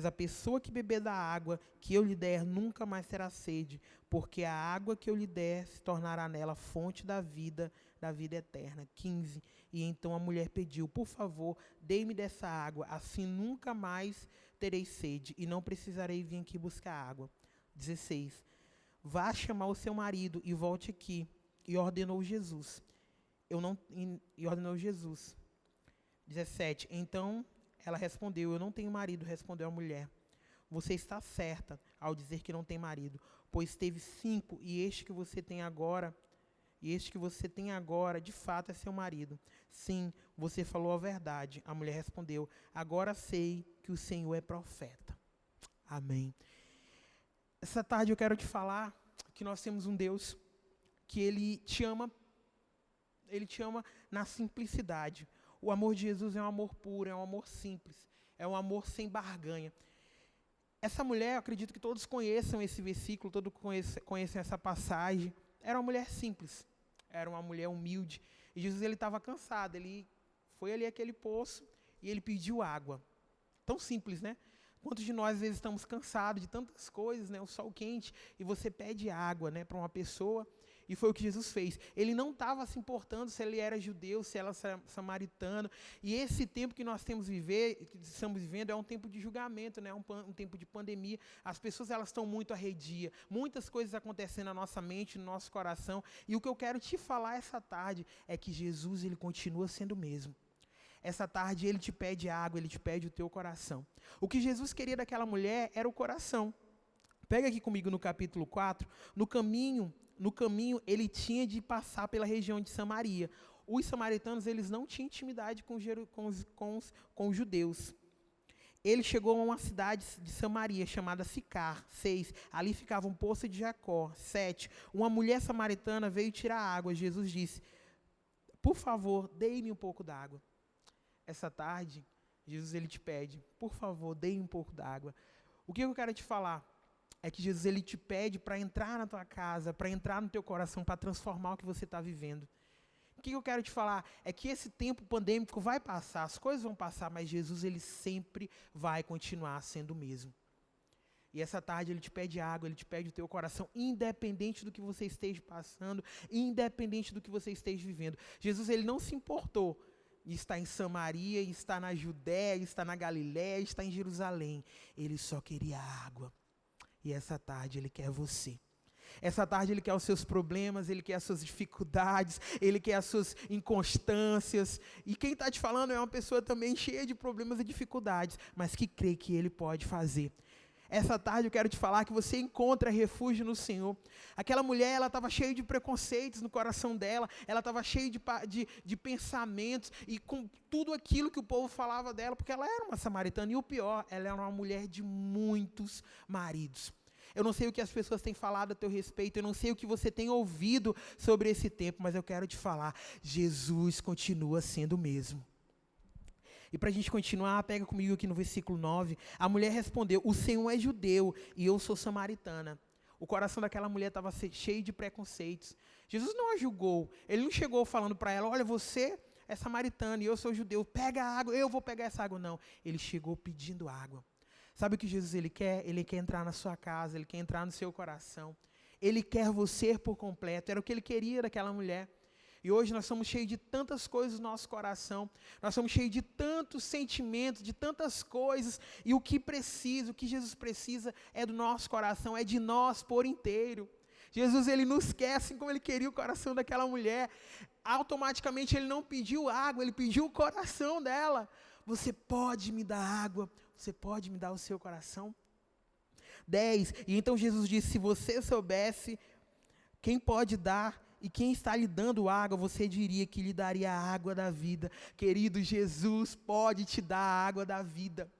S2: a pessoa que beber da água que eu lhe der nunca mais terá sede, porque a água que eu lhe der se tornará nela fonte da vida eterna. 15. E então a mulher pediu: Por favor, dê-me dessa água, assim nunca mais terei sede e não precisarei vir aqui buscar água. 16. Vá chamar o seu marido e volte aqui. E ordenou Jesus. 17. Então ela respondeu: Eu não tenho marido. Respondeu a mulher: Você está certa ao dizer que não tem marido, pois teve 5 e este que você tem agora, de fato é seu marido. Sim, você falou a verdade. A mulher respondeu: Agora sei que o Senhor é profeta. Amém. Essa tarde eu quero te falar que nós temos um Deus que Ele te ama na simplicidade. O amor de Jesus é um amor puro, é um amor simples, é um amor sem barganha. Essa mulher, eu acredito que todos conheçam esse versículo, todos conhecem essa passagem. Era uma mulher simples, era uma mulher humilde. E Jesus, ele estava cansado, ele foi ali àquele poço e ele pediu água. Tão simples, né? Quantos de nós, às vezes, estamos cansados de tantas coisas, né? O sol quente, e você pede água, né, para uma pessoa. E foi o que Jesus fez. Ele não estava se importando se ele era judeu, se ela era samaritano. E esse tempo que nós estamos vivendo é um tempo de julgamento, né? Um tempo de pandemia. As pessoas, elas estão muito arredias. Muitas coisas acontecendo na nossa mente, no nosso coração. E o que eu quero te falar essa tarde é que Jesus, ele continua sendo o mesmo. Essa tarde ele te pede água, ele te pede o teu coração. O que Jesus queria daquela mulher era o coração. Pega aqui comigo no capítulo 4. No caminho, ele tinha de passar pela região de Samaria. Os samaritanos, eles não tinham intimidade com os judeus. Ele chegou a uma cidade de Samaria, chamada Sicar. 6. Ali ficava um poço de Jacó. 7. Uma mulher samaritana veio tirar água. Jesus disse, por favor, dê-me um pouco d'água. Essa tarde, Jesus ele te pede, por favor, dê-me um pouco d'água. O que eu quero te falar é que Jesus ele te pede para entrar na tua casa, para entrar no teu coração, para transformar o que você está vivendo. O que eu quero te falar é que esse tempo pandêmico vai passar, as coisas vão passar, mas Jesus ele sempre vai continuar sendo o mesmo. E essa tarde ele te pede água, ele te pede o teu coração, independente do que você esteja passando, independente do que você esteja vivendo. Jesus ele não se importou de estar em Samaria, estar na Judéia, estar na Galiléia, estar em Jerusalém. Ele só queria água. E essa tarde ele quer você. Essa tarde ele quer os seus problemas, ele quer as suas dificuldades, ele quer as suas inconstâncias. E quem está te falando é uma pessoa também cheia de problemas e dificuldades, mas que crê que ele pode fazer. Essa tarde eu quero te falar que você encontra refúgio no Senhor. Aquela mulher, ela estava cheia de preconceitos no coração dela, ela estava cheia de pensamentos e com tudo aquilo que o povo falava dela, porque ela era uma samaritana, e o pior, ela era uma mulher de muitos maridos. Eu não sei o que as pessoas têm falado a teu respeito, eu não sei o que você tem ouvido sobre esse tempo, mas eu quero te falar, Jesus continua sendo o mesmo. E para a gente continuar, pega comigo aqui no versículo 9. A mulher respondeu, o Senhor é judeu e eu sou samaritana. O coração daquela mulher estava cheio de preconceitos. Jesus não a julgou. Ele não chegou falando para ela, olha, você é samaritana e eu sou judeu. Pega a água, eu vou pegar essa água. Não, ele chegou pedindo água. Sabe o que Jesus ele quer? Ele quer entrar na sua casa, ele quer entrar no seu coração. Ele quer você por completo. Era o que ele queria daquela mulher. E hoje nós somos cheios de tantas coisas no nosso coração, nós somos cheios de tantos sentimentos, de tantas coisas, e o que Jesus precisa é do nosso coração, é de nós por inteiro. Jesus, ele nos quer assim como ele queria o coração daquela mulher. Automaticamente ele não pediu água, ele pediu o coração dela. Você pode me dar água, você pode me dar o seu coração? 10, e então Jesus disse, se você soubesse quem pode dar, e quem está lhe dando água, você diria que lhe daria a água da vida. Querido, Jesus pode te dar a água da vida.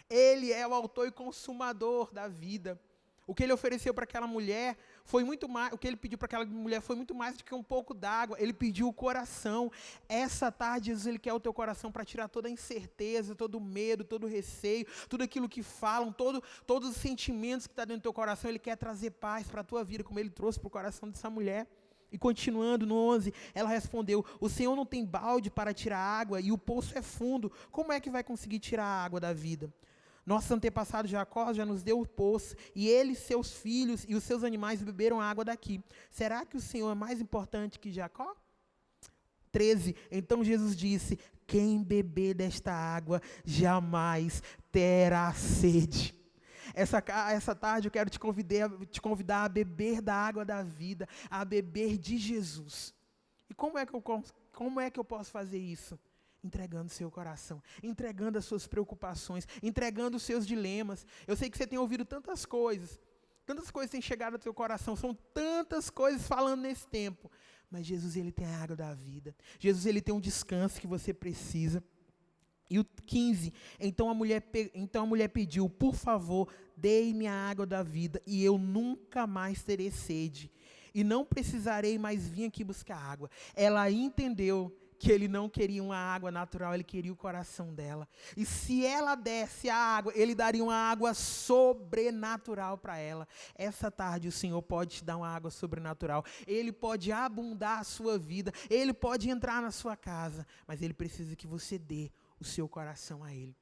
S2: Ele é o autor e consumador da vida. O que ele ofereceu para aquela mulher foi muito mais, o que ele pediu para aquela mulher foi muito mais do que um pouco d'água. Ele pediu o coração. Essa tarde, Jesus, ele quer o teu coração para tirar toda a incerteza, todo o medo, todo o receio, tudo aquilo que falam, todos os sentimentos que estão dentro do teu coração. Ele quer trazer paz para a tua vida, como ele trouxe para o coração dessa mulher. E continuando no 11, ela respondeu, o Senhor não tem balde para tirar água e o poço é fundo, como é que vai conseguir tirar a água da vida? Nosso antepassado Jacó já nos deu o poço, e ele, seus filhos e os seus animais beberam a água daqui. Será que o Senhor é mais importante que Jacó? 13, então Jesus disse, quem beber desta água jamais terá sede. Essa tarde eu quero te convidar a beber da água da vida, a beber de Jesus. E como é que eu posso fazer isso? Entregando o seu coração, entregando as suas preocupações, entregando os seus dilemas. Eu sei que você tem ouvido tantas coisas têm chegado ao teu coração, são tantas coisas falando nesse tempo. Mas Jesus, ele tem a água da vida. Jesus, ele tem um descanso que você precisa. E o 15, então a mulher pediu, por favor, dê-me a água da vida e eu nunca mais terei sede. E não precisarei mais vir aqui buscar água. Ela entendeu que ele não queria uma água natural, ele queria o coração dela. E se ela desse a água, ele daria uma água sobrenatural para ela. Essa tarde o Senhor pode te dar uma água sobrenatural. Ele pode abundar a sua vida, ele pode entrar na sua casa, mas ele precisa que você dê o seu coração a ele.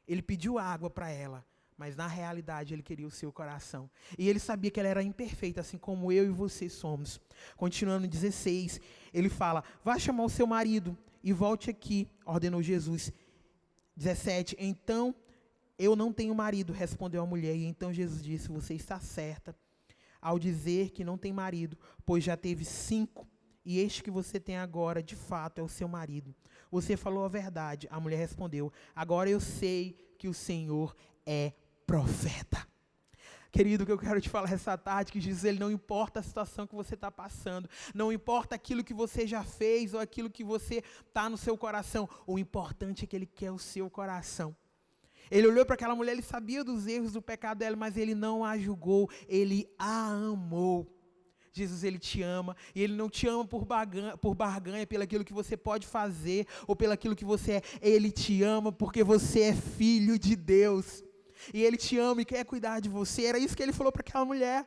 S2: Ele pediu água para ela, mas na realidade ele queria o seu coração. E ele sabia que ela era imperfeita, assim como eu e você somos. Continuando 16, ele fala, vá chamar o seu marido e volte aqui, ordenou Jesus. 17, então eu não tenho marido, respondeu a mulher. E então Jesus disse, você está certa ao dizer que não tem marido, pois já teve 5, e este que você tem agora, de fato, é o seu marido. Você falou a verdade. A mulher respondeu, agora eu sei que o Senhor é profeta. Querido, o que eu quero te falar essa tarde, que Jesus, ele não importa a situação que você está passando, não importa aquilo que você já fez ou aquilo que você está no seu coração, o importante é que ele quer o seu coração. Ele olhou para aquela mulher, ele sabia dos erros, do pecado dela, mas ele não a julgou, ele a amou. Jesus, ele te ama, e ele não te ama por barganha, pelo aquilo que você pode fazer, ou pelo aquilo que você é. Ele te ama porque você é filho de Deus. E ele te ama e quer cuidar de você. Era isso que ele falou para aquela mulher.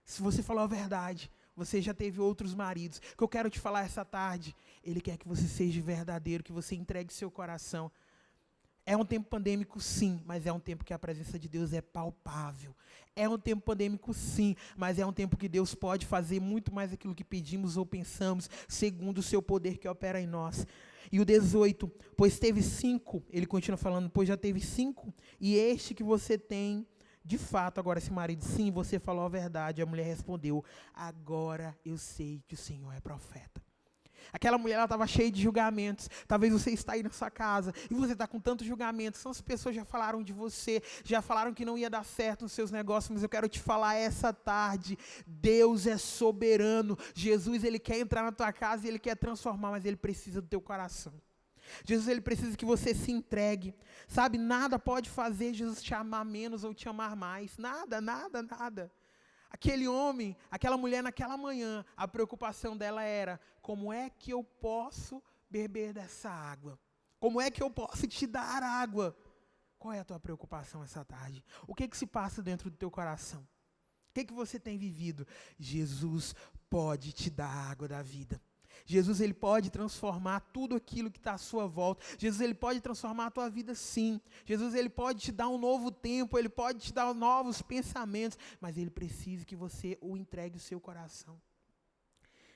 S2: Se você falou a verdade, você já teve outros maridos. O que eu quero te falar essa tarde, ele quer que você seja verdadeiro, que você entregue seu coração. É um tempo pandêmico, sim, mas é um tempo que a presença de Deus é palpável. É um tempo pandêmico, sim, mas é um tempo que Deus pode fazer muito mais aquilo que pedimos ou pensamos, segundo o seu poder que opera em nós. E o 18, pois teve 5, ele continua falando, pois já teve 5, e este que você tem, de fato, agora esse marido, sim, você falou a verdade. A mulher respondeu, agora eu sei que o Senhor é profeta. Aquela mulher, ela estava cheia de julgamentos. Talvez você está aí na sua casa e você está com tantos julgamentos. Tantas pessoas já falaram de você, já falaram que não ia dar certo nos seus negócios, mas eu quero te falar essa tarde, Deus é soberano. Jesus, ele quer entrar na tua casa e ele quer transformar, mas ele precisa do teu coração. Jesus, ele precisa que você se entregue. Sabe, nada pode fazer Jesus te amar menos ou te amar mais. Nada, nada, nada. Aquele homem, aquela mulher naquela manhã, a preocupação dela era, como é que eu posso beber dessa água? Como é que eu posso te dar água? Qual é a tua preocupação essa tarde? O que se passa dentro do teu coração? O que você tem vivido? Jesus pode te dar a água da vida. Jesus, ele pode transformar tudo aquilo que está à sua volta. Jesus, ele pode transformar a tua vida, sim. Jesus, ele pode te dar um novo tempo, ele pode te dar novos pensamentos, mas ele precisa que você o entregue o seu coração.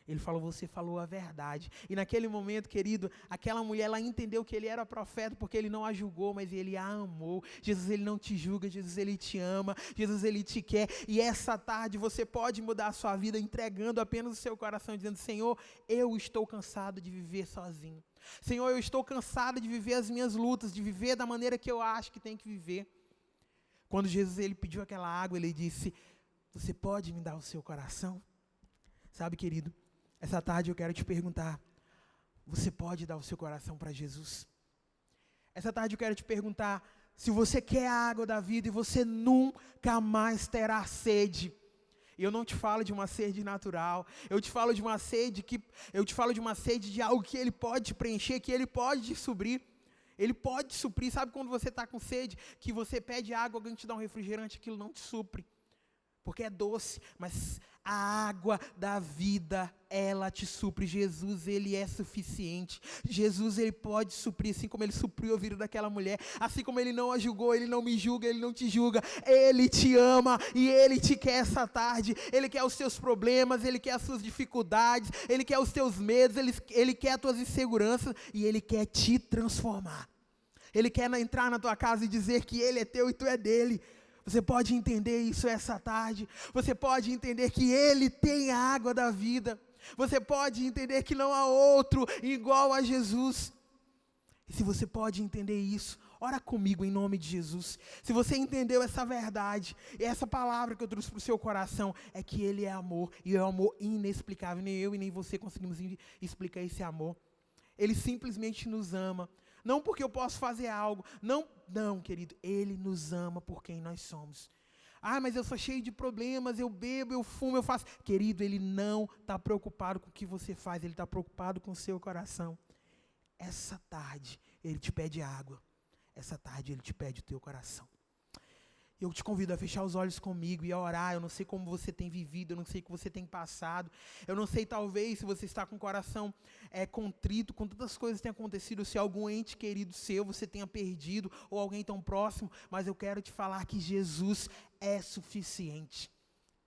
S2: Ele falou, você falou a verdade. E naquele momento, querido, aquela mulher, ela entendeu que ele era profeta, porque ele não a julgou, mas ele a amou. Jesus, ele não te julga, Jesus, ele te ama, Jesus, ele te quer. E essa tarde você pode mudar a sua vida entregando apenas o seu coração, dizendo, Senhor, eu estou cansado de viver sozinho. Senhor, eu estou cansado de viver as minhas lutas, de viver da maneira que eu acho que tem que viver. Quando Jesus, ele pediu aquela água, ele disse, você pode me dar o seu coração? Sabe, querido, essa tarde eu quero te perguntar, você pode dar o seu coração para Jesus? Essa tarde eu quero te perguntar, se você quer a água da vida e você nunca mais terá sede. E eu não te falo de uma sede natural, eu te falo de uma sede de algo que ele pode te preencher, que ele pode te suprir. Ele pode te suprir. Sabe quando você está com sede, que você pede água, alguém te dá um refrigerante, aquilo não te supre. Porque é doce, mas a água da vida, ela te supre. Jesus, ele é suficiente. Jesus, ele pode suprir, assim como ele supriu a vida daquela mulher. Assim como ele não a julgou, ele não me julga, ele não te julga. Ele te ama e ele te quer essa tarde. Ele quer os seus problemas, ele quer as suas dificuldades, ele quer os teus medos, ele quer as tuas inseguranças e ele quer te transformar. Ele quer entrar na tua casa e dizer que ele é teu e tu é dele. Você pode entender isso essa tarde. Você pode entender que ele tem a água da vida. Você pode entender que não há outro igual a Jesus. E se você pode entender isso, ora comigo em nome de Jesus. Se você entendeu essa verdade, e essa palavra que eu trouxe para o seu coração, é que ele é amor, e é um amor inexplicável. Nem eu e nem você conseguimos explicar esse amor. Ele simplesmente nos ama. Não porque eu posso fazer algo. Não, querido. Ele nos ama por quem nós somos. Ah, mas eu sou cheio de problemas, eu bebo, eu fumo, eu faço. Querido, ele não está preocupado com o que você faz, ele está preocupado com o seu coração. Essa tarde, ele te pede água. Essa tarde, ele te pede o teu coração. Eu te convido a fechar os olhos comigo e a orar. Eu não sei como você tem vivido, eu não sei o que você tem passado. Eu não sei, talvez, se você está com o coração contrito, com tantas coisas que têm acontecido, se algum ente querido seu você tenha perdido, ou alguém tão próximo, mas eu quero te falar que Jesus é suficiente.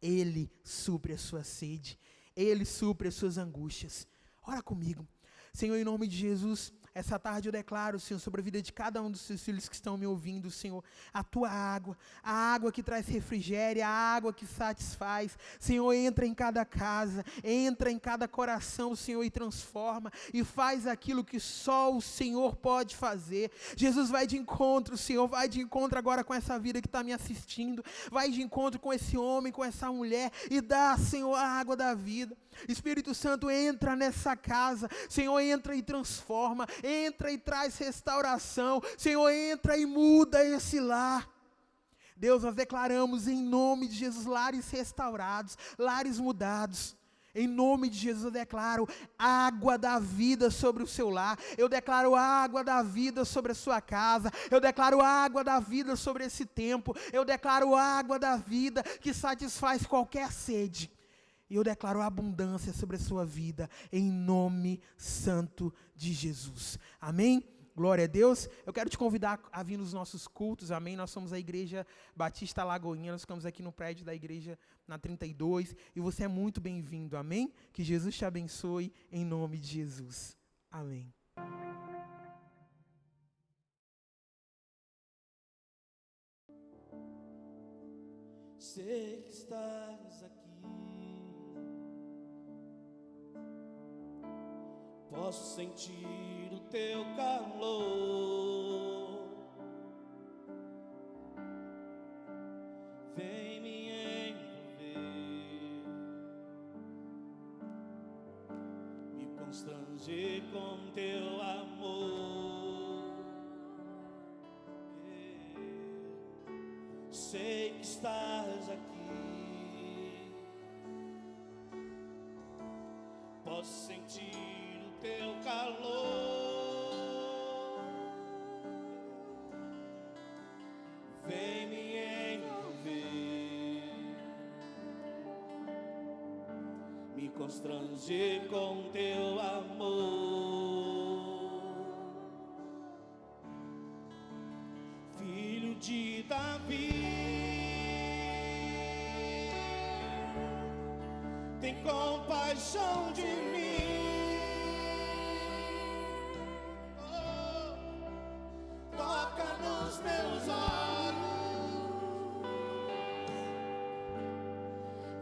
S2: Ele supre a sua sede, ele supre as suas angústias. Ora comigo. Senhor, em nome de Jesus, Essa tarde eu declaro, Senhor, sobre a vida de cada um dos seus filhos que estão me ouvindo, Senhor, a tua água, a água que traz refrigério, a água que satisfaz. Senhor, entra em cada casa, entra em cada coração, Senhor, e transforma, e faz aquilo que só o Senhor pode fazer. Jesus, vai de encontro, Senhor, vai de encontro agora com essa vida que está me assistindo, vai de encontro com esse homem, com essa mulher, e dá, Senhor, a água da vida. Espírito Santo, entra nessa casa, Senhor, entra e transforma, entra e traz restauração, Senhor, entra e muda esse lar. Deus, nós declaramos em nome de Jesus, lares restaurados, lares mudados. Em nome de Jesus eu declaro água da vida sobre o seu lar, eu declaro água da vida sobre a sua casa, eu declaro água da vida sobre esse tempo, eu declaro água da vida que satisfaz qualquer sede. E eu declaro abundância sobre a sua vida, em nome santo de Jesus. Amém? Glória a Deus. Eu quero te convidar a vir nos nossos cultos, amém? Nós somos a Igreja Batista Lagoinha, nós ficamos aqui no prédio da igreja na 32, e você é muito bem-vindo, amém? Que Jesus te abençoe, em nome de Jesus. Amém.
S4: Sei que estás aqui, posso sentir o teu calor, vem me envolver, me constranger com teu amor. Sei que estás aqui, posso sentir o teu calor, vem me envolver, me constranger com teu amor. Filho de Davi, tem compaixão de mim. Oh, toca nos meus olhos,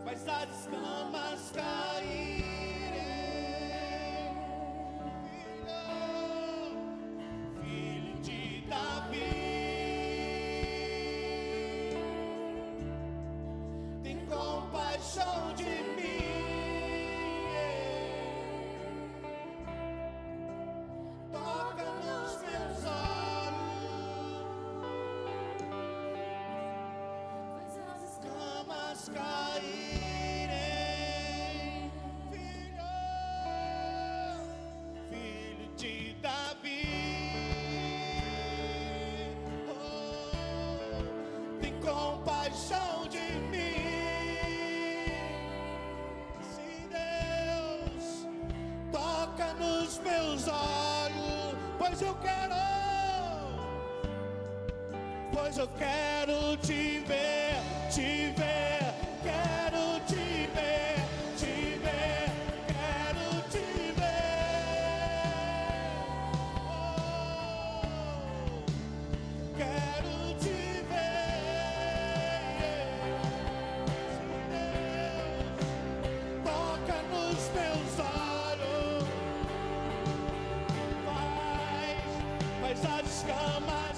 S4: faz as escamas caírem. Filho de Davi, tem compaixão de mim. Caírem, filho de Davi, oh, tem compaixão de mim. Sim, Deus, toca nos meus olhos, pois eu quero te ver, te ver. Quero te ver, te ver, quero te ver. Oh, quero te ver. Deus, toca nos meus olhos, faz as escamas